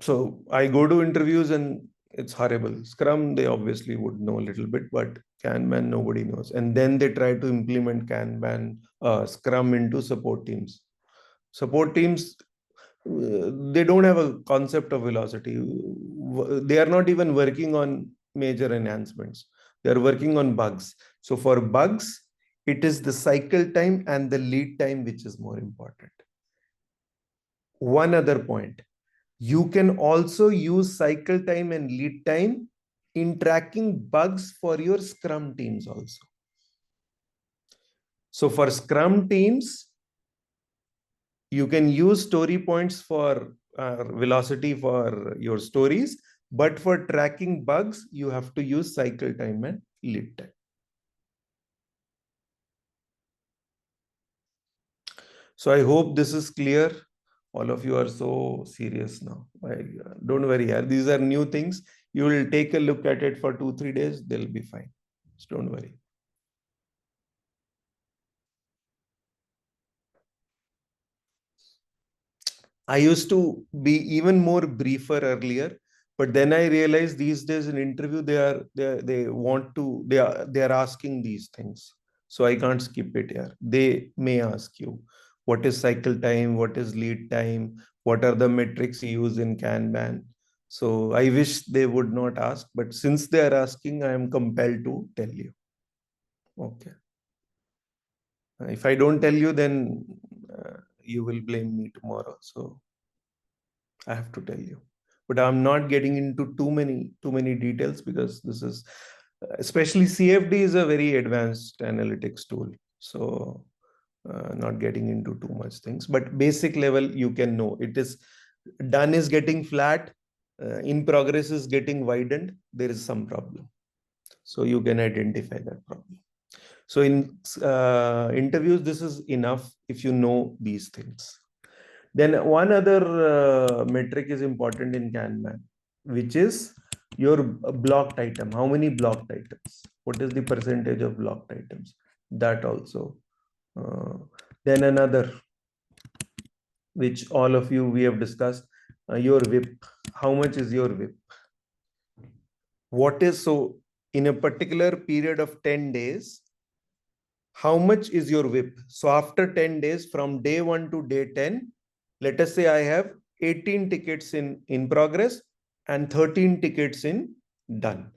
So I go to interviews and it's horrible. Scrum, they obviously would know a little bit, but Kanban, nobody knows. And then they try to implement Kanban, Scrum into support teams. Support teams, they don't have a concept of velocity. They are not even working on major enhancements. They are working on bugs. So for bugs, it is the cycle time and the lead time which is more important. One other point, you can also use cycle time and lead time in tracking bugs for your Scrum teams also. So for Scrum teams, you can use story points for velocity for your stories, but for tracking bugs, you have to use cycle time and lead time. So I hope this is clear. All of you are so serious now. Don't worry, these are new things. You will take a look at it for 2-3 days, they'll be fine. Just don't worry. I used to be even more briefer earlier, but then I realized these days in interview they are asking these things. So I can't skip it here. They may ask you what is cycle time, what is lead time, what are the metrics you use in Kanban. So I wish they would not ask, but since they are asking, I am compelled to tell you. Okay. If I don't tell you, then you will blame me tomorrow. So I have to tell you, but I'm not getting into too many details because this is, especially CFD is a very advanced analytics tool. So not getting into too much things, but basic level, you can know it is done is getting flat, in progress is getting widened. There is some problem. So you can identify that problem. So in interviews, this is enough if you know these things. Then one other metric is important in Kanban, which is your blocked item. How many blocked items? What is the percentage of blocked items? That also. Then another, which all of you we have discussed, your WIP. How much is your WIP? What is, so in a particular period of 10 days, how much is your WIP? So after 10 days, from day 1 to day 10, let us say I have 18 tickets in progress and 13 tickets in done.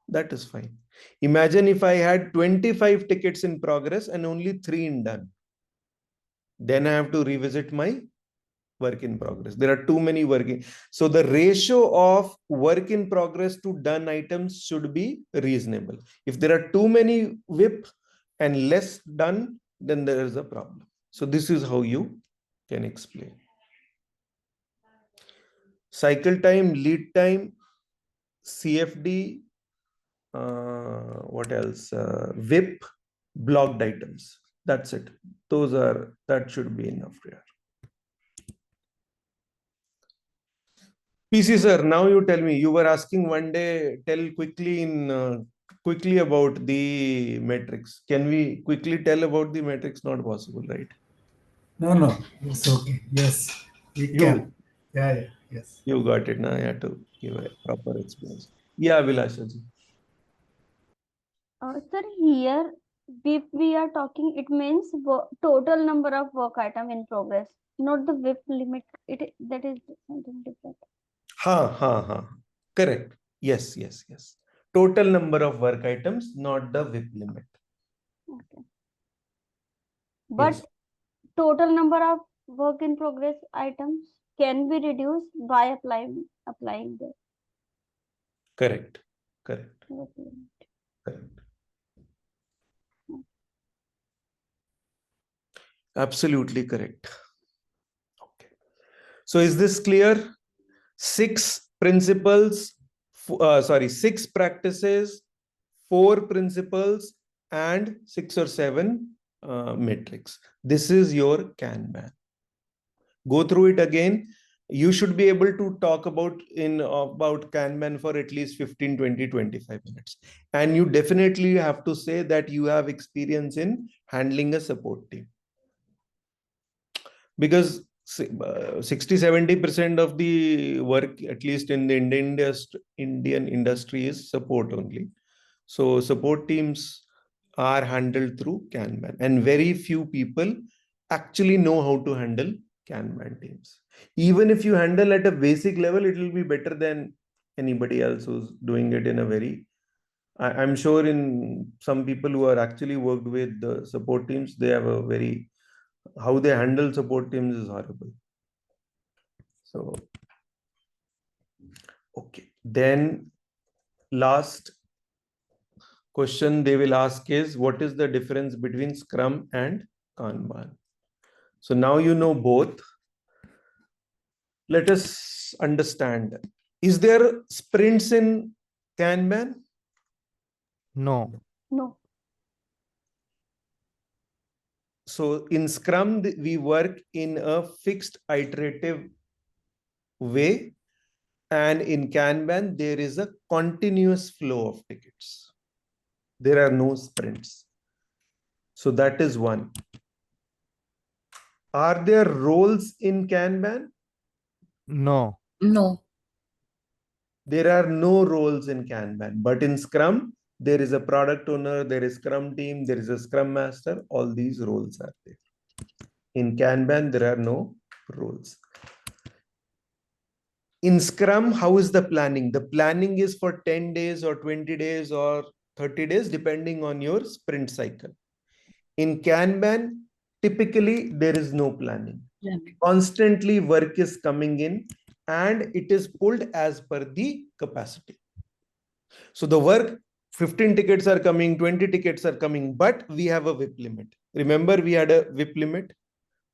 That is fine. Imagine if I had 25 tickets in progress and only 3 in done. Then I have to revisit my work in progress. There are too many working. So the ratio of work in progress to done items should be reasonable. If there are too many WIP and less done, then there is a problem. So this is how you can explain. Cycle time, lead time, CFD, what else? WIP, blocked items. That's it. That should be enough here. PC sir, now you tell me, you were asking one day, tell quickly about the metrics. Can we quickly tell about the metrics? Not possible, right? No, it's okay. Yes, we can. Yeah, yes. You got it. Now I have to give a proper explanation. Yeah, Vilasha ji. Sir, here WIP we are talking, it means total number of work item in progress, not the WIP limit. That is something different. Ha. Correct. Yes. Total number of work items, not the WIP limit. Okay. But Yes. total number of work in progress items can be reduced by applying the Correct. WIP limit. Absolutely correct. Okay. So is this clear? 6 principles, 6 practices, 4 principles, and 6 or 7 metrics. This is your Kanban. Go through it again. You should be able to talk about Kanban for at least 15, 20, 25 minutes. And you definitely have to say that you have experience in handling a support team. Because 60-70% of the work, at least in the Indian industry, is support only. So support teams are handled through Kanban, and very few people actually know how to handle Kanban teams. Even if you handle at a basic level, it will be better than anybody else who's doing it in a very, I'm sure in some people who are actually worked with the support teams, they have a very, how they handle support teams is horrible. So, okay. Then last question they will ask is, what is the difference between Scrum and Kanban? So now you know both. Let us understand. Is there sprints in Kanban? No. No. So in Scrum, we work in a fixed iterative way. And in Kanban, there is a continuous flow of tickets. There are no sprints. So that is one. Are there roles in Kanban? No. No. There are no roles in Kanban, but in Scrum, there is a product owner, there is Scrum team, there is a Scrum master. All these roles are there. In Kanban, there are no roles. In Scrum, how is the planning? The planning is for 10 days or 20 days or 30 days, depending on your sprint cycle. In Kanban, typically there is no planning. Yeah. Constantly work is coming in and it is pulled as per the capacity. So the work, 15 tickets are coming, 20 tickets are coming, but we have a WIP limit. Remember, we had a WIP limit.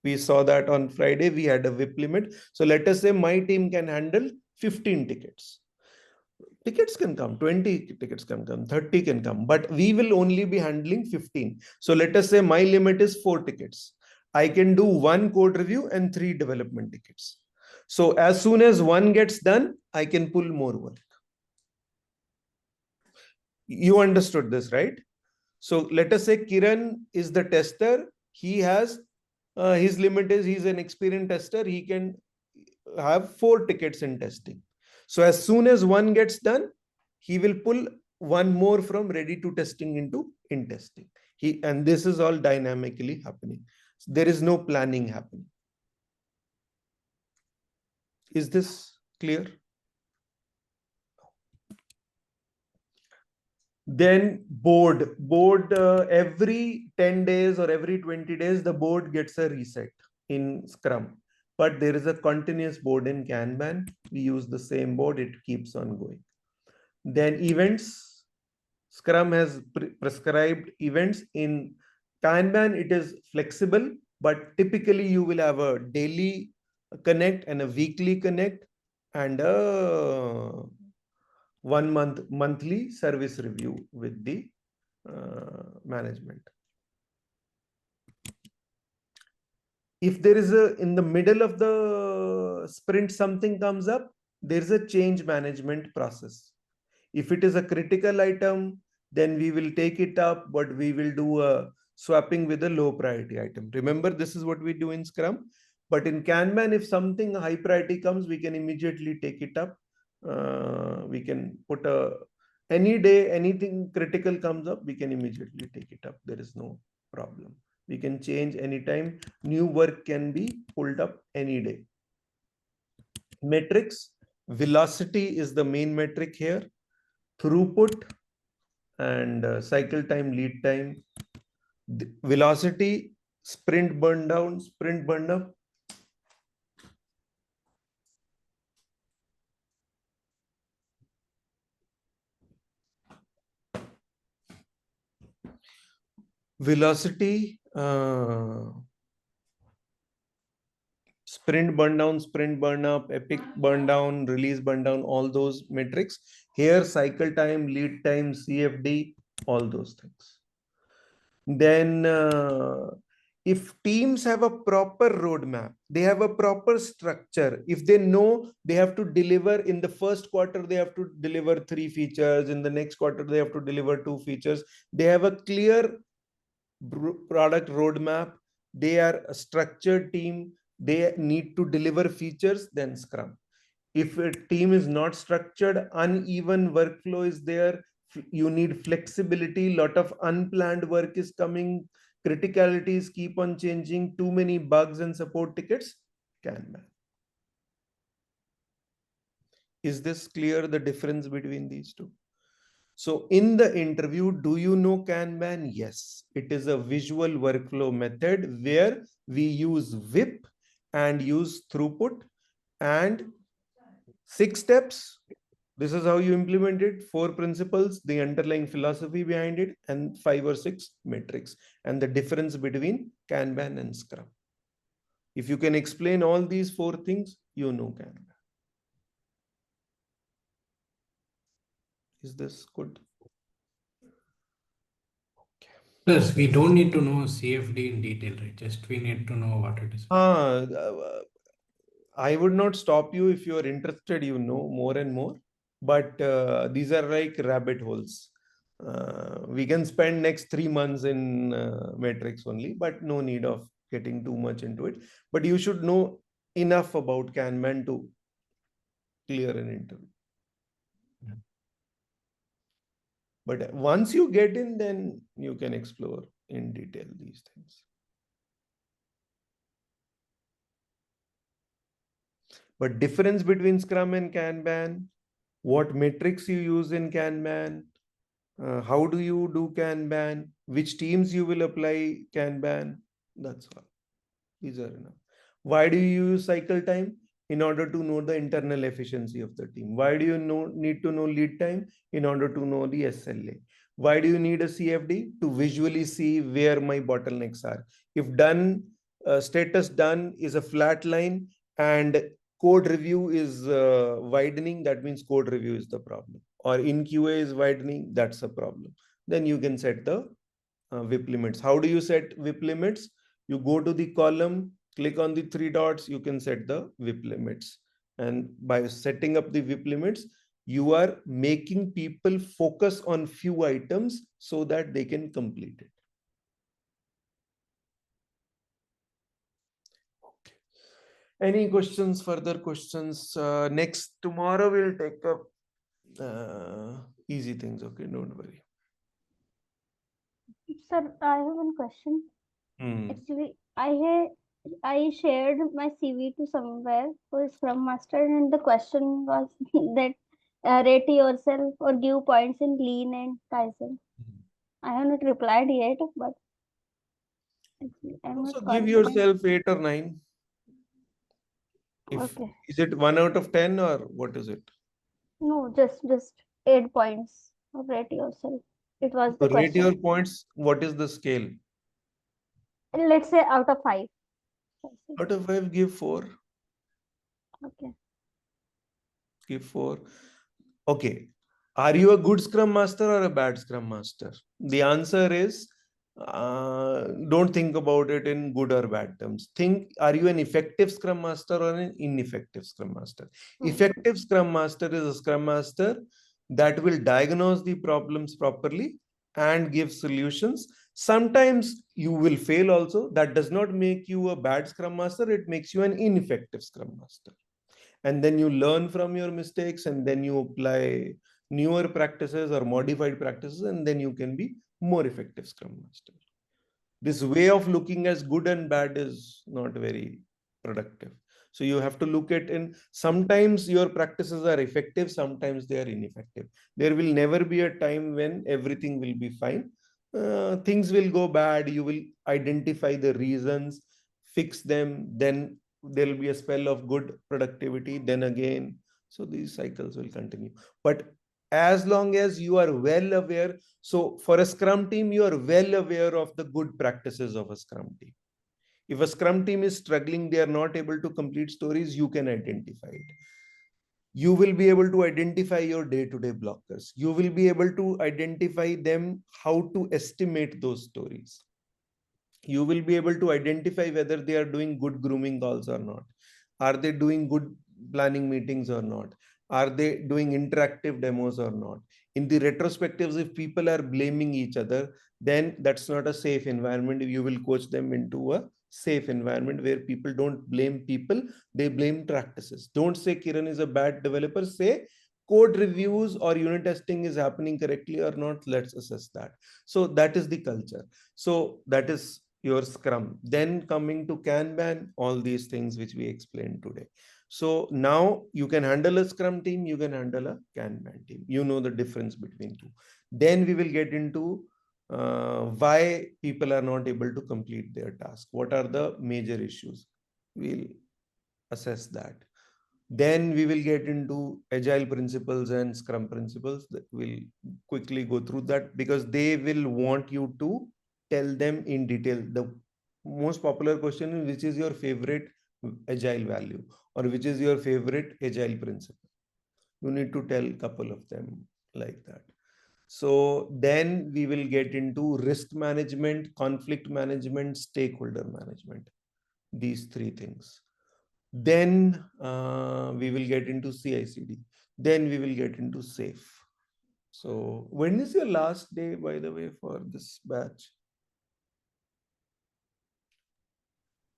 We saw that on Friday, we had a WIP limit. So let us say my team can handle 15 tickets. Tickets can come, 20 tickets can come, 30 can come, but we will only be handling 15. So let us say my limit is 4 tickets. I can do 1 code review and 3 development tickets. So as soon as 1 gets done, I can pull more work. You understood this, right? So let us say Kiran is the tester. He has, his limit is, he's an experienced tester. He can have 4 tickets in testing. So as soon as 1 gets done, he will pull 1 more from ready to testing into in testing. And this is all dynamically happening. So there is no planning happening. Is this clear? Then board every 10 days or every 20 days, the board gets a reset in Scrum. But there is a continuous board in Kanban. We use the same board, it keeps on going. Then events, Scrum has prescribed events. In Kanban, it is flexible, but typically you will have a daily connect and a weekly connect and a monthly service review with the management. If there is in the middle of the sprint, something comes up, there is a change management process. If it is a critical item, then we will take it up, but we will do a swapping with a low priority item. Remember, this is what we do in Scrum. But in Kanban, if something high priority comes, we can immediately take it up. We can put any day, anything critical comes up, we can immediately take it up. There is no problem. We can change anytime. New work can be pulled up any day. Metrics, velocity is the main metric here. Throughput and cycle time, lead time. The velocity, sprint burn down, sprint burn up. Velocity, sprint burn down, sprint burn up, epic burn down, release burn down, all those metrics. Here, cycle time, lead time, CFD, all those things. Then if teams have a proper roadmap, they have a proper structure. If they know they have to deliver in the first quarter, they have to deliver 3 features. In the next quarter, they have to deliver 2 features. They have a clear product roadmap. They are a structured team. they need to deliver features, then Scrum. If a team is not structured, uneven workflow is there, you need flexibility, lot of unplanned work is coming, criticalities keep on changing, too many bugs and support tickets, Kanban. Is this clear, the difference between these two? So in the interview, do you know Kanban? Yes, it is a visual workflow method where we use WIP and use throughput and 6 steps. This is how you implement it. 4 principles, the underlying philosophy behind it, and 5 or 6 metrics, and the difference between Kanban and Scrum. If you can explain all these 4 things, you know Kanban. Is this good? Plus, we don't need to know CFD in detail, right? Just we need to know what it is. I would not stop you if you are interested, you know more and more, but these are like rabbit holes. We can spend next 3 months in metrics only, but no need of getting too much into it. But you should know enough about Kanban to clear an interview. But once you get in, then you can explore in detail these things. But difference between Scrum and Kanban, what metrics you use in Kanban, how do you do Kanban, which teams you will apply Kanban, that's all. These are enough. Why do you use cycle time? In order to know the internal efficiency of the team. Why do you need to know lead time? In order to know the SLA. Why do you need a CFD? To visually see where my bottlenecks are. If done, status done is a flat line and code review is widening, that means code review is the problem. Or in QA is widening, that's a problem. Then you can set the WIP limits. How do you set WIP limits? You go to the column, click on the 3 dots, you can set the WIP limits. And by setting up the WIP limits, you are making people focus on few items so that they can complete it. Okay. Any questions, further questions? Next, tomorrow we'll take up easy things. Okay, don't worry. Sir, I have one question. Actually, I shared my CV to somewhere who is Scrum Master, and the question was that rate yourself or give points in Lean and Kaizen. I have not replied yet, but actually, I'm not So give confident. yourself 8 or 9. If Okay. is it 1 out of 10 or what is it? No, just 8 points. Rate yourself. It was the So rate your question. points. What is the scale? Let's say out of 5. Out of 5, give 4. Okay. Give 4. Okay. Are you a good Scrum Master or a bad Scrum Master? The answer is don't think about it in good or bad terms. Think, are you an effective Scrum Master or an ineffective Scrum Master? Effective Scrum Master is a Scrum Master that will diagnose the problems properly and give solutions. Sometimes you will fail also. That does not make you a bad Scrum Master. It makes you an ineffective Scrum Master. And then you learn from your mistakes and then you apply newer practices or modified practices, and then you can be more effective Scrum Master. This way of looking as good and bad is not very productive. So you have to look at in sometimes your practices are effective, sometimes they are ineffective. There will never be a time when everything will be fine. Things will go bad. You will identify the reasons, fix them, then there will be a spell of good productivity, then again. So these cycles will continue. But as long as you are well aware, so for a Scrum team, you are well aware of the good practices of a Scrum team. If a Scrum team is struggling, they are not able to complete stories, you can identify it. You will be able to identify your day-to-day blockers. You will be able to identify them, how to estimate those stories. You will be able to identify whether they are doing good grooming calls or not. Are they doing good planning meetings or not? Are they doing interactive demos or not? In the retrospectives, if people are blaming each other, then that's not a safe environment. You will coach them into a safe environment where people don't blame people, they blame practices. Don't say Kiran is a bad developer, say code reviews or unit testing is happening correctly or not. Let's assess that. So that is the culture. So that is your Scrum. Then coming to Kanban, all these things which we explained today. So now you can handle a Scrum team, you can handle a Kanban team. You know the difference between two. Then we will get into why people are not able to complete their task. What are the major issues? We'll assess that. Then we will get into agile principles and Scrum principles. We'll quickly go through that because they will want you to tell them in detail. The most popular question is, which is your favorite agile value or which is your favorite agile principle? You need to tell a couple of them like that. So then we will get into risk management, conflict management, stakeholder management, these three things. Then we will get into CI/CD. Then we will get into SAFe. So when is your last day, by the way, for this batch?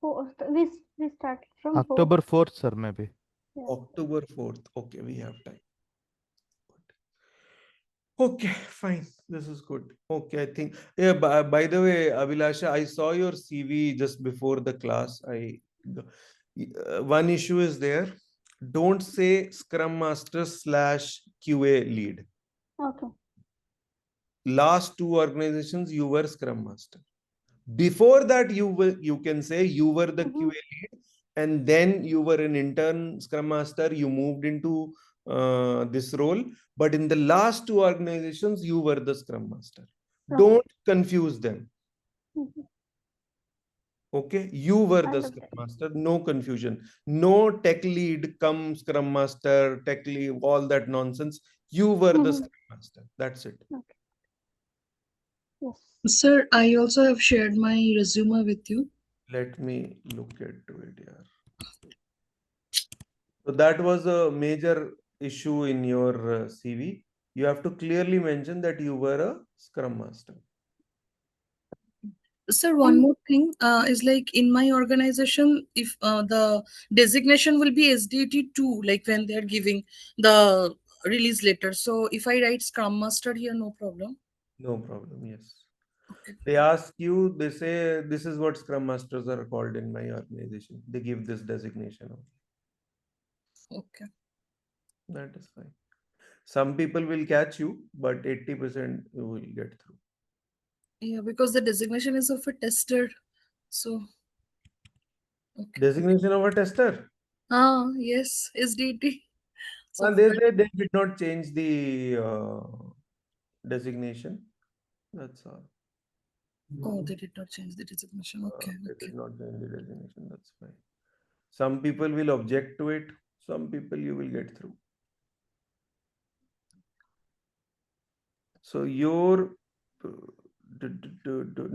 We started from October 4th, sir, maybe. Yeah. October 4th. Okay, we have time. Okay, fine. This is good. Okay, I think. Yeah, by the way, Abhilasha, I saw your CV just before the class. One issue is there. Don't say Scrum Master / QA lead. Okay. Last two organizations, you were Scrum Master. Before that, you can say you were the QA lead, and then you were an intern Scrum Master. You moved into this role, but in the last two organizations, you were the Scrum Master. Okay. Don't confuse them. Mhm. Okay, you were the Understood. Scrum Master. No confusion. No tech lead come Scrum Master, tech lead, all that nonsense. You were the Mhm. Scrum Master. That's it. Okay. Yes. Sir, I also have shared my resume with you. Let me look into it here. So that was a major issue in your CV. You have to clearly mention that you were a Scrum Master. Sir, one more thing is like in my organization, if the designation will be SDT2, like when they're giving the release letter. So if I write Scrum Master here, no problem. No problem. Yes. Okay. They ask you, they say, this is what Scrum Masters are called in my organization. They give this designation. Okay. That is fine. Some people will catch you, but 80% you will get through. Yeah, because the designation is of a tester. So, okay. Designation of a tester. Yes, SDT. So And they did not change the designation. That's all. oh, they did not change the designation. Okay. They Okay. did not change the designation. That's fine. Some people will object to it. Some people you will get through. So your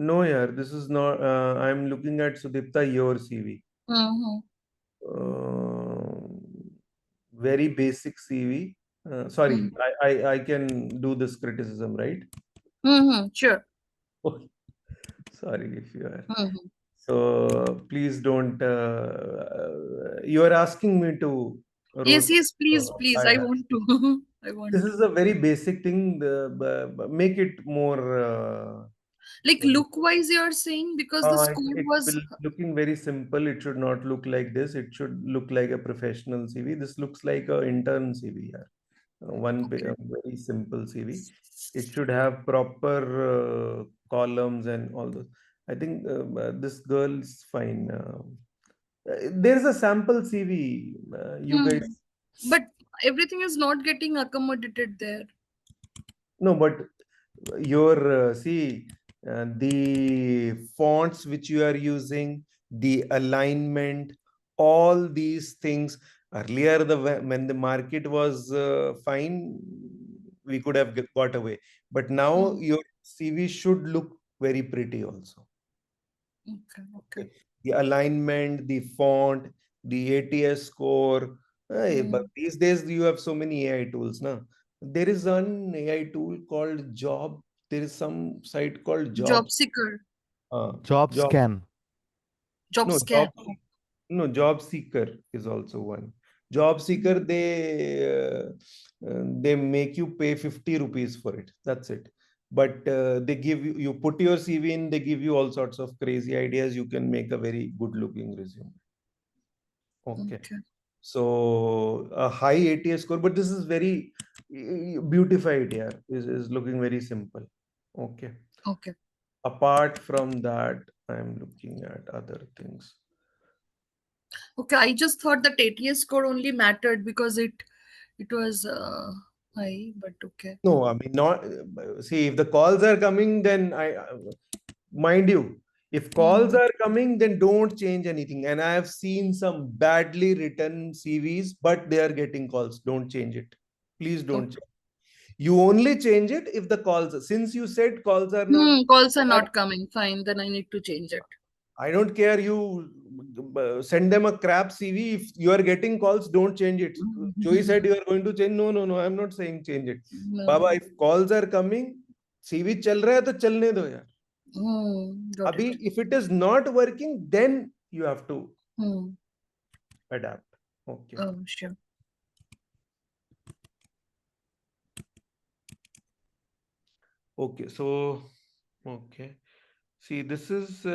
no, yeah, this is not. I'm looking at Sudipta your CV. Mm-hmm. Very basic CV. Sorry, I can do this criticism, right? Mm-hmm. Sure. Okay. Sorry if you are. Mm-hmm. So please don't. You are asking me to. Yes, yes, please, uh, please. I I- want to. I want This to. is a very basic thing. Make it more. Like look wise, you are saying because the score It was. will looking very simple. It should not look like this. It should look like a professional CV. This looks like a intern CV. Yeah. Very simple CV. It should have proper columns and all those. I think this girl is fine. There's a sample CV. You Hmm. guys. But everything is not getting accommodated there. No, but your see the fonts which you are using, the alignment, all these things. Earlier, when the market was fine, we could have got away. But now your CV should look very pretty also. Okay. The alignment, the font, the ATS score. But these days you have so many AI tools now. There is an AI tool called Job. There is some site called Job seeker. Job Job. scan. Job No, scan. job seeker is also one. Job seeker, they make you pay 50 rupees for it. That's it. But they give you, you put your CV in, they give you all sorts of crazy ideas. You can make a very good looking resume. Okay. Okay. So a high ATS score, but this is very beautified here. Is looking very simple. Okay. Okay. Apart from that, I'm looking at other things. Okay. I just thought that ATS score only mattered because it was high, but okay. No, I mean, not see if the calls are coming, then mind you, if calls are coming, then don't change anything. And I have seen some badly written CVs, but they are getting calls. Don't change it. Please don't change. You only change it if the calls, since you said calls are not, Calls are not coming. Fine. Then I need to change it. I don't care. You send them a crap CV. If you are getting calls, don't change it. Joey said you are going to change. No, no, no. I'm not saying change it. No. Baba, if calls are coming, CV चल रहा है तो चलने दो यार. Got Abhi, it. if it is not working, then you have to adapt. Okay. Oh, sure. Okay. So, okay. See, this is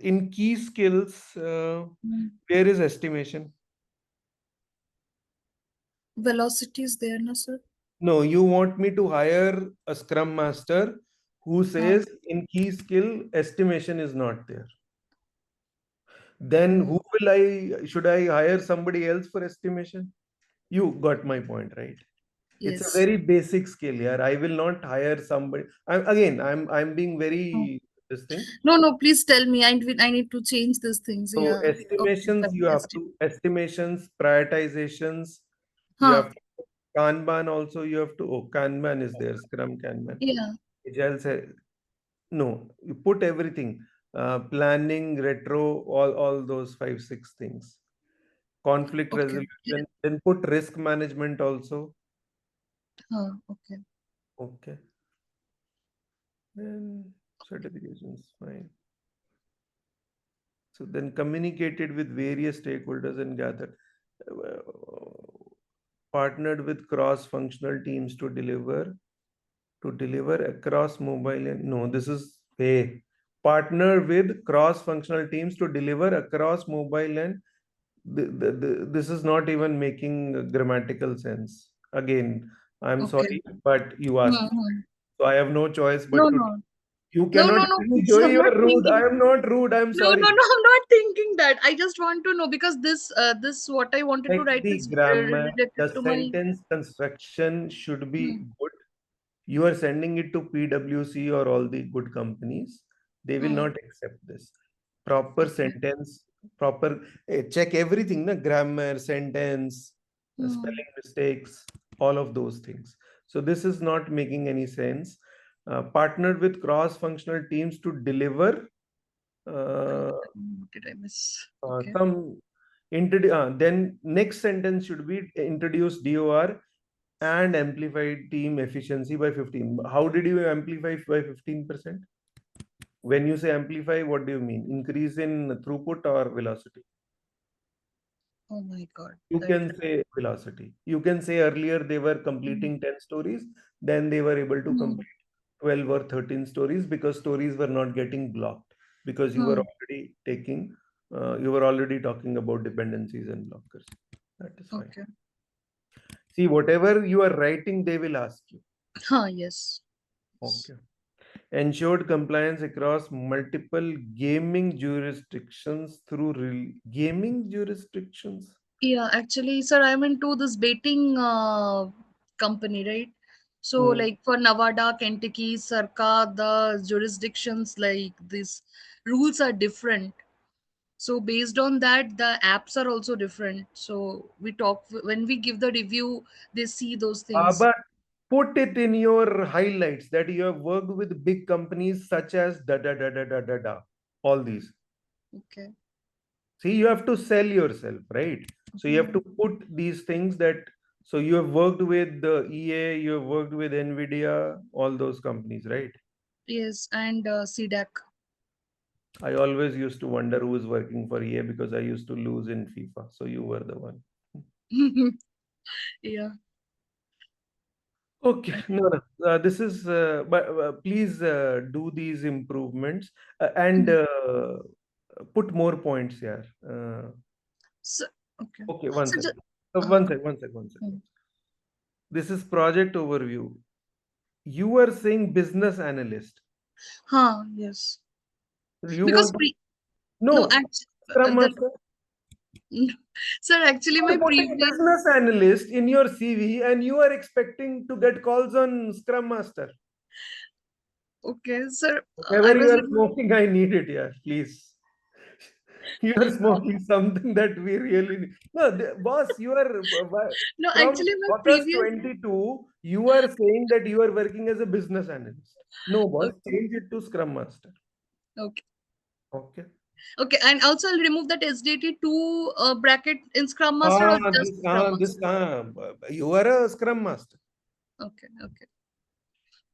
in key skills. Where is estimation? Velocity is there, no, sir? No, you want me to hire a Scrum Master who says in key skill estimation is not there. Then who will should I hire somebody else for estimation? You got my point, right? It's a very basic skill here. I will not hire somebody. I'm being very this thing. No, please tell me. I need to change these things. So Yeah. estimations, you have to estimations, prioritizations, you have to, Kanban also you have to, Kanban is there, Scrum Kanban. Yeah. Agile say, no, you put everything, planning, retro, all those 5-6 things. Conflict Okay. resolution, then put risk management also. Okay. Okay. Then certifications, fine. So then communicated with various stakeholders and gathered, partnered with cross-functional teams to deliver across mobile and no, this is partner with cross-functional teams to deliver across mobile and this is not even making grammatical sense. Again, I'm sorry, but you asked. So I have no choice but to. You cannot. Please, Joey, I'm you not are rude. thinking. I am not rude. I'm sorry. No, I'm not thinking that. I just want to know because this what I wanted to Like write the is grammar, related the to my. sentence construction should be good. You are sending it to PwC or all the good companies. They will not accept this. Proper sentence, proper check everything, na grammar, sentence, spelling mistakes, all of those things. So this is not making any sense. Partnered with cross-functional teams to deliver What did I miss? Okay. then next sentence should be introduce DOR and amplify team efficiency by 15. How did you amplify by 15%? When you say amplify, what do you mean? Increase in throughput or velocity? Oh my God. You can say velocity. You can say earlier they were completing 10 stories, then they were able to complete 12 or 13 stories because stories were not getting blocked because you were already taking, you were already talking about dependencies and blockers. That is fine. Okay. See, whatever you are writing, they will ask you. Yes. Okay. Ensured compliance across multiple gaming jurisdictions through gaming jurisdictions. Yeah, actually, sir, I'm into this betting company, right? So, like for Nevada, Kentucky, Sarka, the jurisdictions like this rules are different. So, based on that, the apps are also different. So, we talk when we give the review, they see those things. But put it in your highlights that you have worked with big companies such as all these. Okay. See, you have to sell yourself, right? So you have to put these things that, so you have worked with the EA, you have worked with NVIDIA, all those companies, right? Yes, and CDAC. I always used to wonder who is working for EA because I used to lose in FIFA. So you were the one. Yeah. Okay, no, no. This is, but please do these improvements and put more points here. So, okay. Okay, one So second. just, One second. Mm. This is project overview. You were saying business analyst. yes. You Because want no, no Scrum Master? sir, actually You are my putting previous, business analyst in your CV and you are expecting to get calls on Scrum Master. okay, sir, I Whatever you was are smoking, I need it, yeah, please. You are smoking something that we really need. No, boss, you are no, from actually my August previous, 22, you are saying that you are working as a business analyst. No, boss, okay, change it to Scrum Master. okay. Okay. Okay, and also I'll remove that SDT2 bracket in Scrum Master or just Scrum Master? You are a Scrum Master. Okay, okay.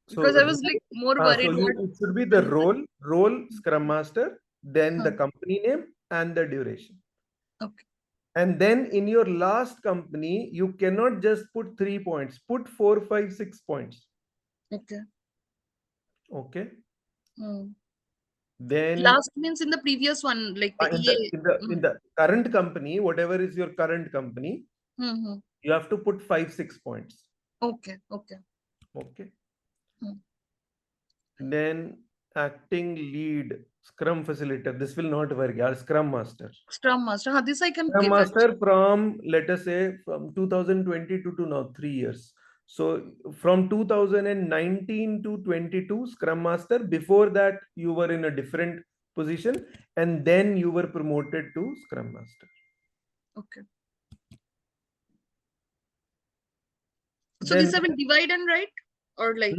So, Because I was like more worried what. it should be the role, Scrum Master, then the company name and the duration. Okay. And then in your last company, you cannot just put 3 points, put 4, 5, 6 points. Okay. Okay. Mm. Then Last means in the previous one, like the EA. in the current company, whatever is your current company, Mm-hmm. you have to put 5, 6 points. Okay, okay. Okay. Mm. Then acting lead, Scrum facilitator. This will not work. Yeah, Scrum Master. Scrum Master. This I can Scrum give Master from, let us say, from 2022 to now, 3 years. So from 2019 to 22, Scrum Master. Before that, you were in a different position, and then you were promoted to Scrum Master. Okay. So Then, this I will divide and write, or like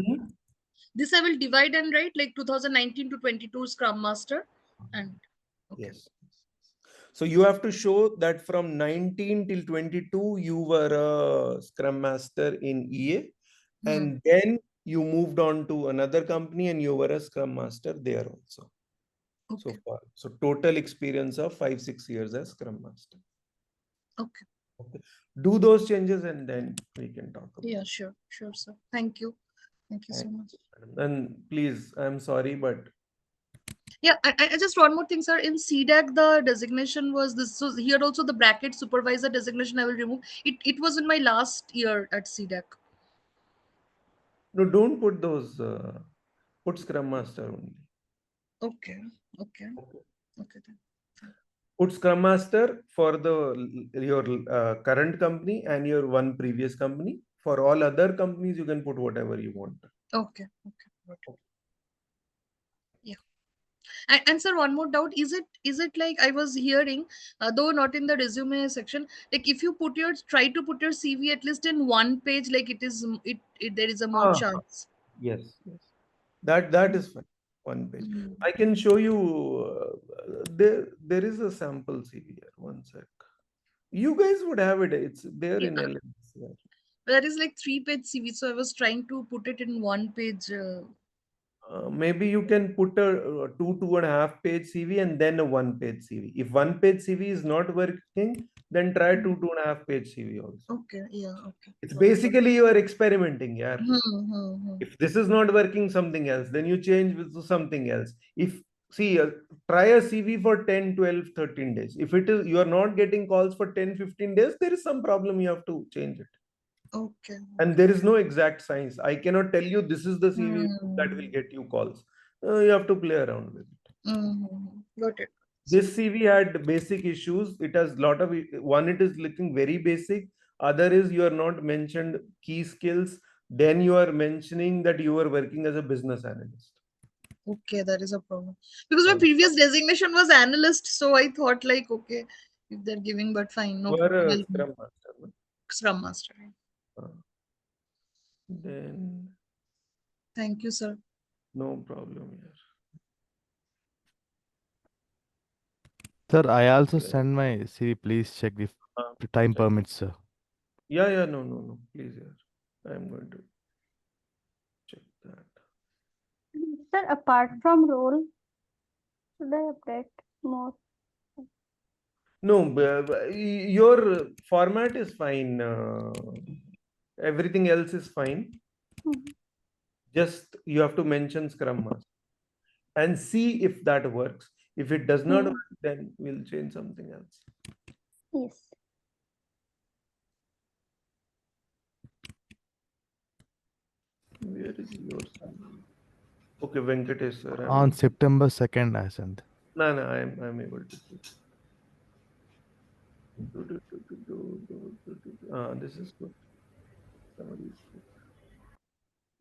this I will divide and write like 2019 to 22 Scrum Master, and okay. Yes. So you have to show that from 19 till 22, you were a Scrum Master in EA, and then you moved on to another company and you were a Scrum Master there also. Okay. So far. So total experience of 5, 6 years as Scrum Master. Okay. Okay. Do those changes and then we can talk about Yeah, sure, sir. Thank you. Thank you so much. And please, I'm sorry, but Yeah, I just one more thing, sir. In CDAC, the designation was this. So here also the bracket supervisor designation I will remove. It was in my last year at CDAC. no, don't put those. Put Scrum Master only. Okay. Okay. Okay. Then. Put Scrum Master for your current company and your one previous company. For all other companies, you can put whatever you want. Okay. Okay. Yeah. And sir, one more doubt: is it like I was hearing, though not in the resume section, like if you try to put your CV at least in one page, like there is a more chance. Yes. That is fine. One page. I can show you. There is a sample CV here. One sec. You guys would have it. It's there in Yeah. LMS. There is like 3-page CV, so I was trying to put it in one page. Maybe you can put a 2.5 page CV and then a 1 page CV. If 1 page CV is not working, then try 2.5 page CV also. Okay, yeah, okay. It's basically you are experimenting, yeah. Hmm. If this is not working, something else, then you change to something else. If see, try a CV for 10, 12, 13 days. If it is you are not getting calls for 10, 15 days, there is some problem. You have to change it. Okay. And there is no exact science. I cannot tell you this is the CV that will get you calls. You have to play around with it. Got it. This CV had basic issues. It has lot of one. It is looking very basic. Other is you are not mentioned key skills. Then you are mentioning that you are working as a business analyst. Okay, that is a problem. Because my previous designation was analyst, so I thought like, okay, if they're giving, but fine, no You are problem. a I'll Scrum Master. No? Scrum Master. Then Thank you, sir. no problem here. Sir, I also send my CV. Please check if the time permits, sir. Yeah, no. Please, yeah. I'm going to check that. Sir, apart from role, Should I update more? No, your format is fine. Everything else is fine. Mhm. Just you have to mention Scrum Master and see if that works. If it does not Hmm. work, then we'll change something else. Yes. Where is yours? Okay, Venkatesh sir. On September 2nd, I sent. No, no, I'm able to see. This is good. Somebody is good.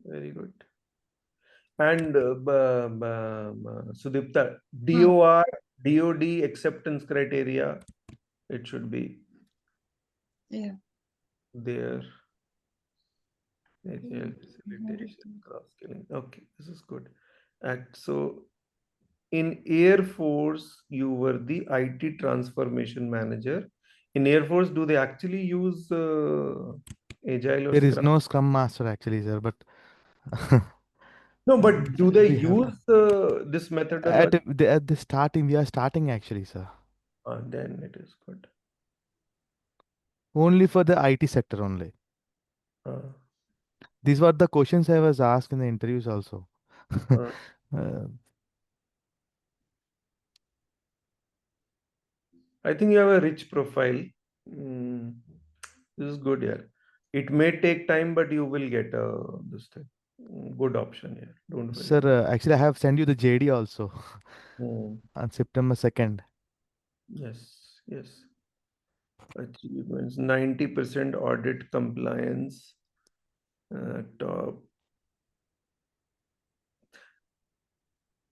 Very good. And Sudipta, DOR, DOD acceptance criteria, it should be Yeah. there. Agile facilitation, cross-skilling. Okay, this is good. So in Air Force, you were the IT transformation manager. In Air Force, do they actually use Agile or There is Scrum? no Scrum Master actually, sir, but No, but do they we have use this methodology? at the starting, we are starting actually, sir. Then it is good. Only for the IT sector only. Uh, These were the questions I was asked in the interviews also. uh, Uh, I think you have a rich profile. Mm, this is good here. It may take time, but you will get this thing. Good option here. Don't worry. Sir, actually, I have sent you the JD also Mm, on September 2nd. yes, yes. Achievements 90% audit compliance. Top.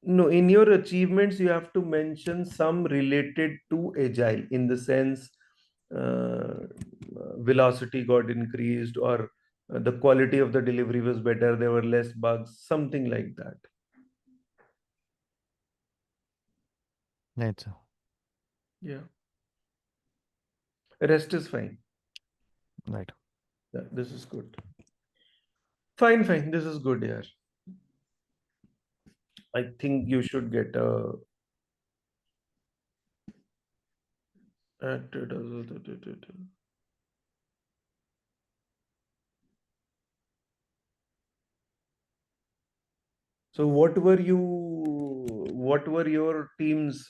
No, in your achievements, you have to mention some related to agile in the sense velocity got increased or the quality of the delivery was better, there were less bugs, something like that. Right, sir. Yeah. Rest is fine. Right. Yeah, this is good. Fine, fine. This is good, yeah. I think you should get a. So what were your teams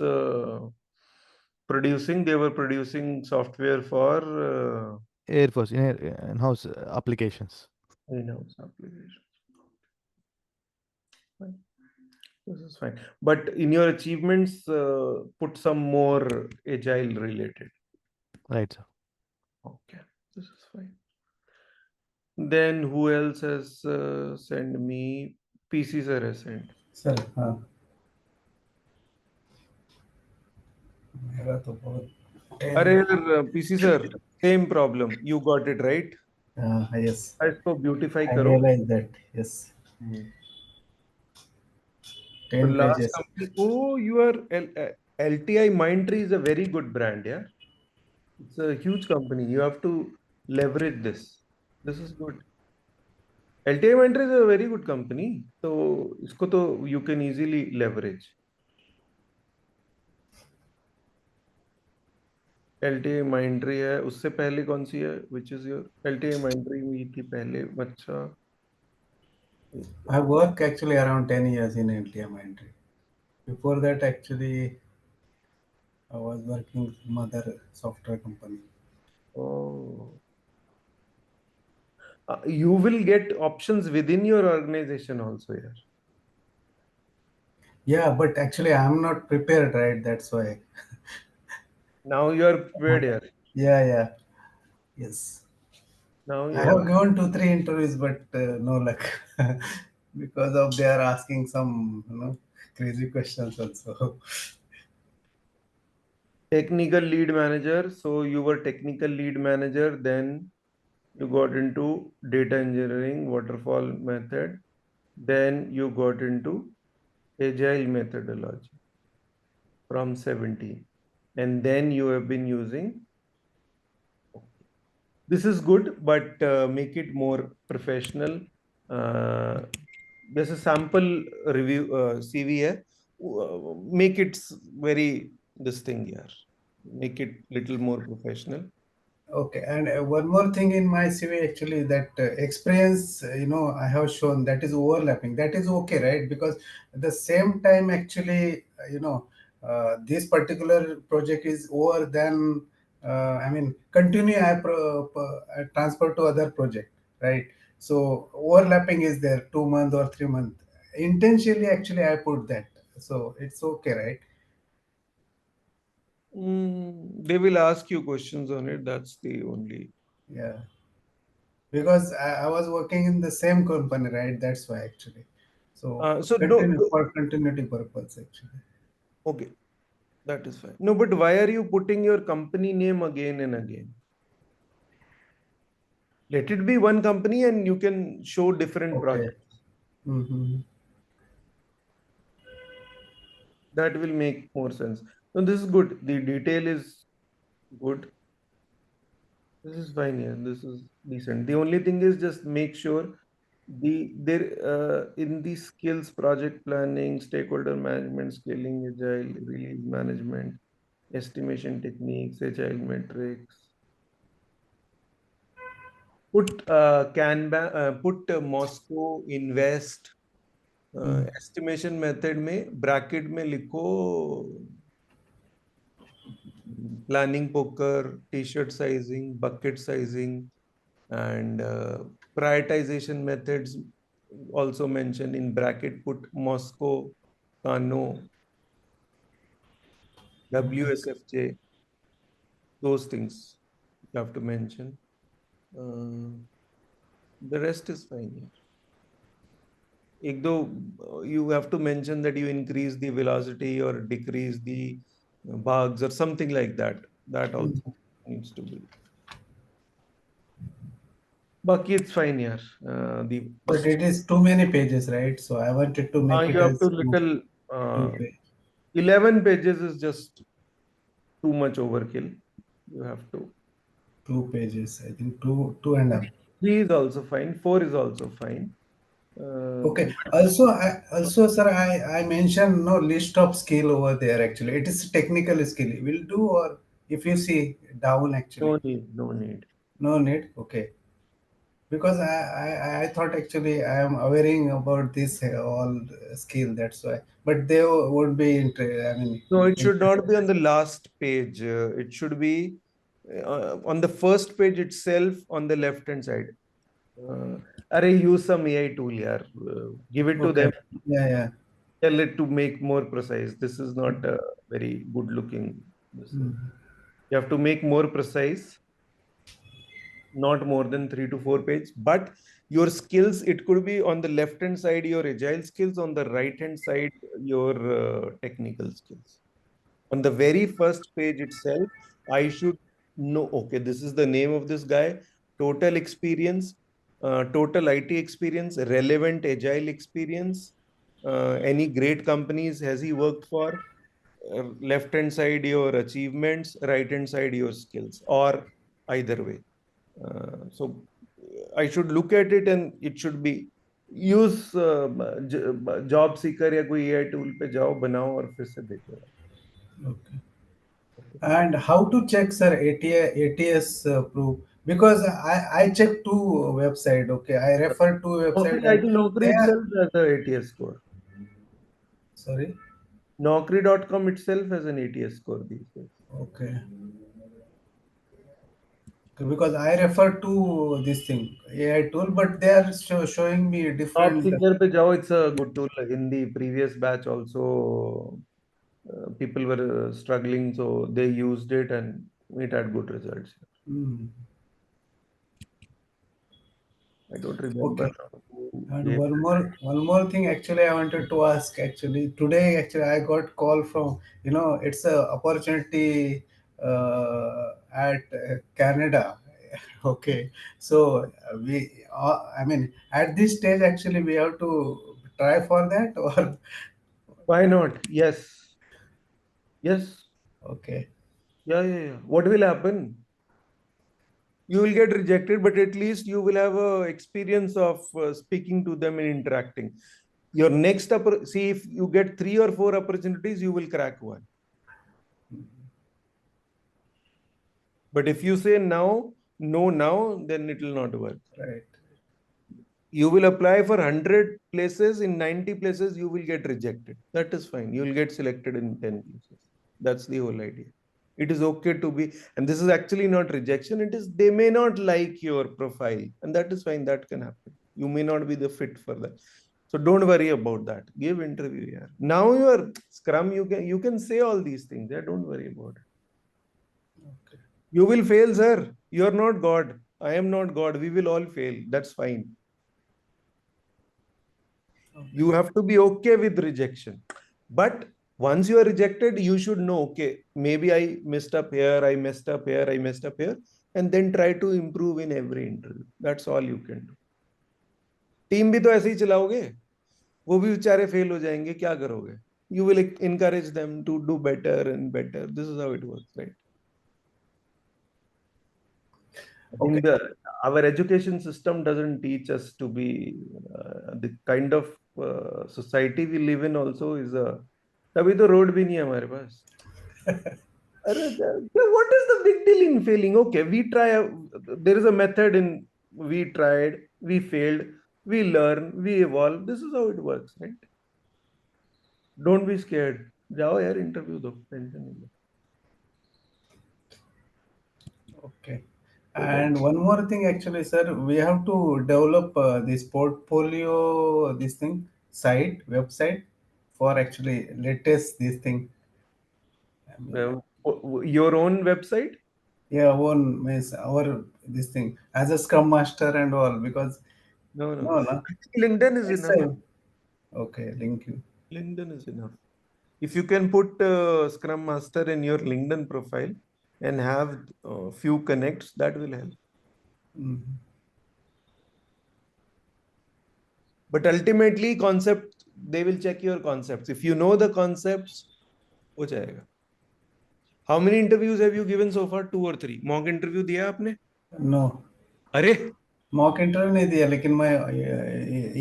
producing? They were producing software for Air Force in-house applications. in-house applications. Fine. This is fine. But in your achievements, put some more agile related. Right, sir. Okay, this is fine. Then who else has sent me? PC sir has sent. Sir हाँ मेरा तो बहुत PC sir, same problem. You got it right. yes इसको beautify I करो. realize that yes So 10 last pages company. Oh, LTI Mindtree is a very good brand. Yeah, it's a huge company. You have to leverage this. This is good. LTI Mindtree is a very good company. So इसको तो you can easily leverage. LTI Mindtree है. उससे पहले कौन सी है? Which is your LTI Mindtree हुई थी पहले. अच्छा. I work actually around 10 years in LTM entry. Before that, actually, I was working with some other software company. Oh. You will get options within your organization also here. Yeah, but actually, I'm not prepared, right? That's why. Now you are prepared here. Yeah, yes. Now I you have are given 2, 3 interviews, but no luck because of they are asking some, crazy questions also. technical lead manager. So you were technical lead manager, then you got into data engineering, waterfall method, then you got into agile methodology from 17. And then you have been using this is good, but make it more professional. There's a sample review CV है. make it very this thing here. Make it little more professional. Okay, and one more thing in my CV actually, that experience, I have shown that is overlapping. That is okay, right? Because at the same time, actually, this particular project is over. Then, continue. I transfer to other project, right? So overlapping is there, 2 month or 3 month. Intentionally, actually, I put that, so it's okay, right? They will ask you questions on it. That's the only. Yeah. Because I was working in the same company, right? That's why actually. So So continue for continuity purpose actually. okay, that is fine. No, but why are you putting your company name again and again? Let it be one company and you can show different Okay. projects. Mm-hmm. That will make more sense. So this is good. The detail is good. This is fine here. This is decent. The only thing is just make sure there in the skills, project planning, stakeholder management, scaling, agile, release management, estimation techniques, agile metrics. Put Kanban, put Moscow invest estimation method में bracket में लिखो planning poker, t-shirt sizing, bucket sizing, and prioritization methods also mentioned in bracket. Put Moscow, Kano, WSFJ, those things you have to mention. The rest is fine here. You have to mention that you increase the velocity or decrease the bugs or something like that. That also needs to be. Baki, it's fine here. But it is too many pages, right? So I wanted to make it You have as to little two page. 11 pages is just too much overkill. You have to. 2 pages. I think two and a half. 3 is also fine. 4 is also fine. Okay. Also, sir, I mentioned no list of skill over there. Actually, it is technical skill. Will do, or if you see down actually, No need. No need. no need. Okay. Because I thought actually I am aware about this all skill. That's why. But they would be No, it should not be on the last page. It should be on the first page itself on the left hand side. Array, use some AI tool here. Give it to Okay. them. Yeah, yeah. Tell it to make more precise. This is not a very good looking. You have to make more precise, not more than 3 to 4 pages. But your skills, it could be on the left hand side, your agile skills, on the right hand side, your technical skills. On the very first page itself, I should know, okay, this is the name of this guy, total experience, total IT experience, relevant agile experience, any great companies has he worked for, left hand side your achievements, right hand side your skills, or either way. So I should look at it and it should be use job seeker या कोई AI tool पे जाओ बनाओ और फिर से देखो. Okay. And how to check, sir, ATS proof? Because I check two website. Okay, I refer to website. I think Naukri They are, itself has an ATS score. sorry. Naukri.com itself has an ATS score these days. Okay. Because I refer to this thing AI tool, but they are showing me Job different. seeker पे जाओ, it's a good tool. In the previous batch also, people were struggling, so they used it and it had good results. Hmm. I don't remember. And one more thing actually I wanted to ask actually today actually I got call from it's a opportunity at Canada. Okay, so we at this stage actually we have to try for that or Why not? Yes. Yes. okay. Yeah. What will happen? You will get rejected, but at least you will have a experience of speaking to them and interacting. Your next see, if you get 3 or 4 opportunities, you will crack one. But if you say no now, then it will not work. Right. You will apply for 100 places. In 90 places, you will get rejected. That is fine. You will get selected in 10 places. That's the whole idea. It is okay to be, and this is actually not rejection. It is, they may not like your profile, and that is fine. That can happen. You may not be the fit for that. So don't worry about that. Give interview here. Now you are Scrum, you can say all these things. Yeah, don't worry about it. Okay. You will fail, sir. You are not God. I am not God. We will all fail. That's fine. You have to be okay with rejection. But once you are rejected, you should know, okay, maybe I messed up here, I messed up here, I messed up here, and then try to improve in every interview. That's all you can do. Team भी तो ऐसे ही चलाओगे, वो भी बेचारे fail हो जाएंगे, क्या करोगे? You will encourage them to do better and better. This is how it works, right? Okay. Our education system doesn't teach us to be the kind of society we live in. Also is a तभी तो road भी नहीं है हमारे पास. What is the big deal in failing? Okay, we try. There is a method in. We tried, we failed, we learn, we evolve. This is how it works, right? Don't be scared. जाओ यार interview दो, tension नहीं लो. Okay. And one more thing, actually, sir, we have to develop this portfolio, this thing, website for actually latest this thing. I mean, Your own website? yeah, one means our this thing as a Scrum Master and all, because No. no. LinkedIn is It's enough. okay, thank you. LinkedIn is enough. If you can put Scrum Master in your LinkedIn profile and have few connects, that will help. Mhm. But ultimately, concept, they will check your concepts. If you know the concepts, हो जाएगा. How many interviews have you given so far? 2 or 3. Mock interview दिया आपने? No. अरे mock interview नहीं दिया, लेकिन मैं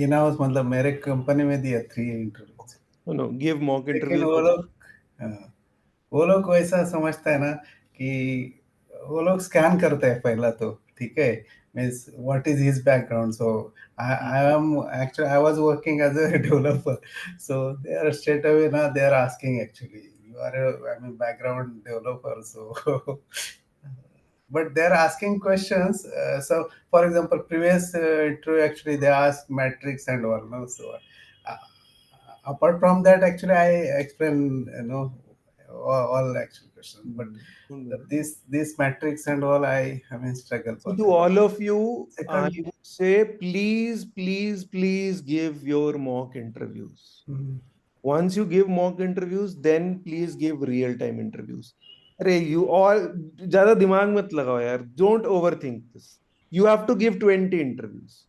in house मतलब मेरे कंपनी में दिया 3 इंटरव्यूज. No, give mock लेकिन interviews वो also. लोग वो लोग वैसा समझता है ना कि वो लोग स्कैन करते हैं पहला तो, ठीक है, means what is his background. So I am actually I was working as a developer, so they are straight away ना they are asking actually you are I mean background developer, so but they're asking questions. So, for example, previous interview, actually, they asked metrics and all. No? So, uh, apart from that, actually, I explain, all actual questions. But these metrics and all, I mean, struggle for So that. to all of you, I Second, would say, please give your mock interviews. Once you give mock interviews, then please give real-time interviews. अरे you all ज़्यादा दिमाग मत लगाओ यार. Don't overthink this. You have to give 20 interviews.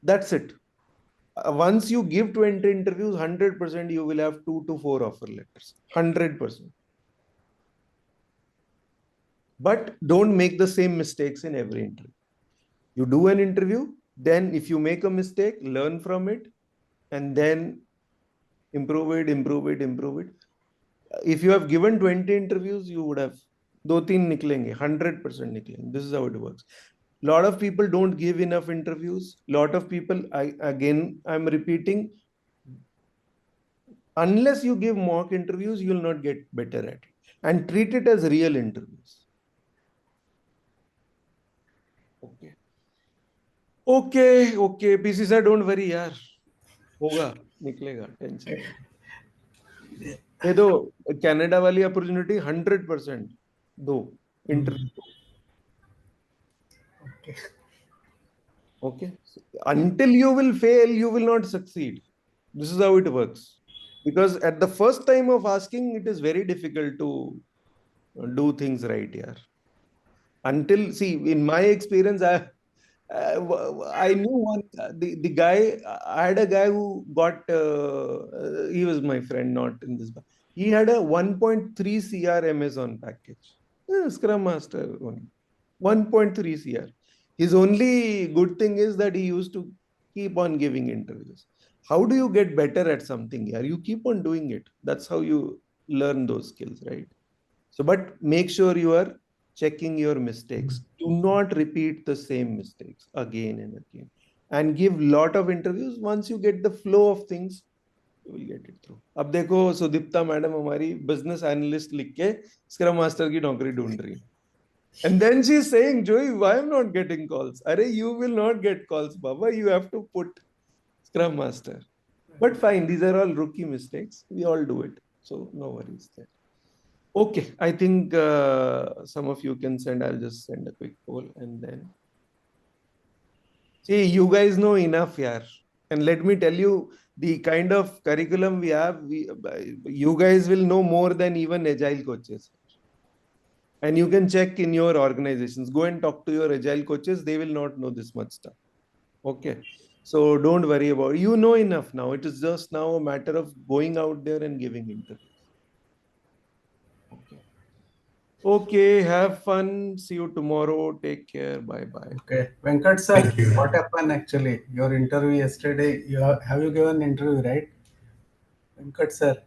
That's it. Once you give 20 interviews, 100% you will have 2 to 4 offer letters. 100%. But don't make the same mistakes in every interview. You do an interview, then if you make a mistake, learn from it, and then improve it. If you have given 20 interviews, you would have 2-3 निकलेंगे, 100% निकलेंगे. This is how it works. Lot of people don't give enough interviews. Lot of people, I'm repeating, unless you give mock interviews, you will not get better at it. And treat it as real interviews. Okay. PC sir, don't worry यार. होगा, निकलेगा, tension. ये दो Canada वाली opportunity 100% दो interview. Okay. Until you will fail, you will not succeed. This is how it works. Because at the first time of asking, it is very difficult to do things right here. Until, see, in my experience, I knew one, the guy, I had a guy who got, he was my friend, not in this, he had a 1.3 CR Amazon package. Scrum Master, 1.3 CR. His only good thing is that he used to keep on giving interviews. how do you get better at something here? You keep on doing it. That's how you learn those skills, right? So, but make sure you are checking your mistakes. Do not repeat the same mistakes again and again. And give lot of interviews. Once you get the flow of things, you will get it through. अब देखो Sudipta madam हमारी business analyst लिख के scrum master की नौकरी ढूंढ रही है. And then she's saying, Joey, why I'm not getting calls? Arey, you will not get calls, Baba. You have to put Scrum Master. But fine, these are all rookie mistakes. We all do it. So no worries there. Okay, I think some of you can send. I'll just send a quick poll and then. See, you guys know enough, yaar. And let me tell you, the kind of curriculum we have, you guys will know more than even agile coaches. And you can check in your organizations. Go and talk to your agile coaches. They will not know this much stuff. Okay. So don't worry about it. You know enough now. It is just now a matter of going out there and giving interviews. Okay. Okay. Have fun. See you tomorrow. Take care. Bye-bye. Okay. Venkat sir, Thank you. what happened actually? Your interview yesterday, have you given interview, right? Venkat sir.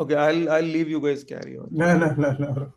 Okay. I'll leave you guys carry on. No.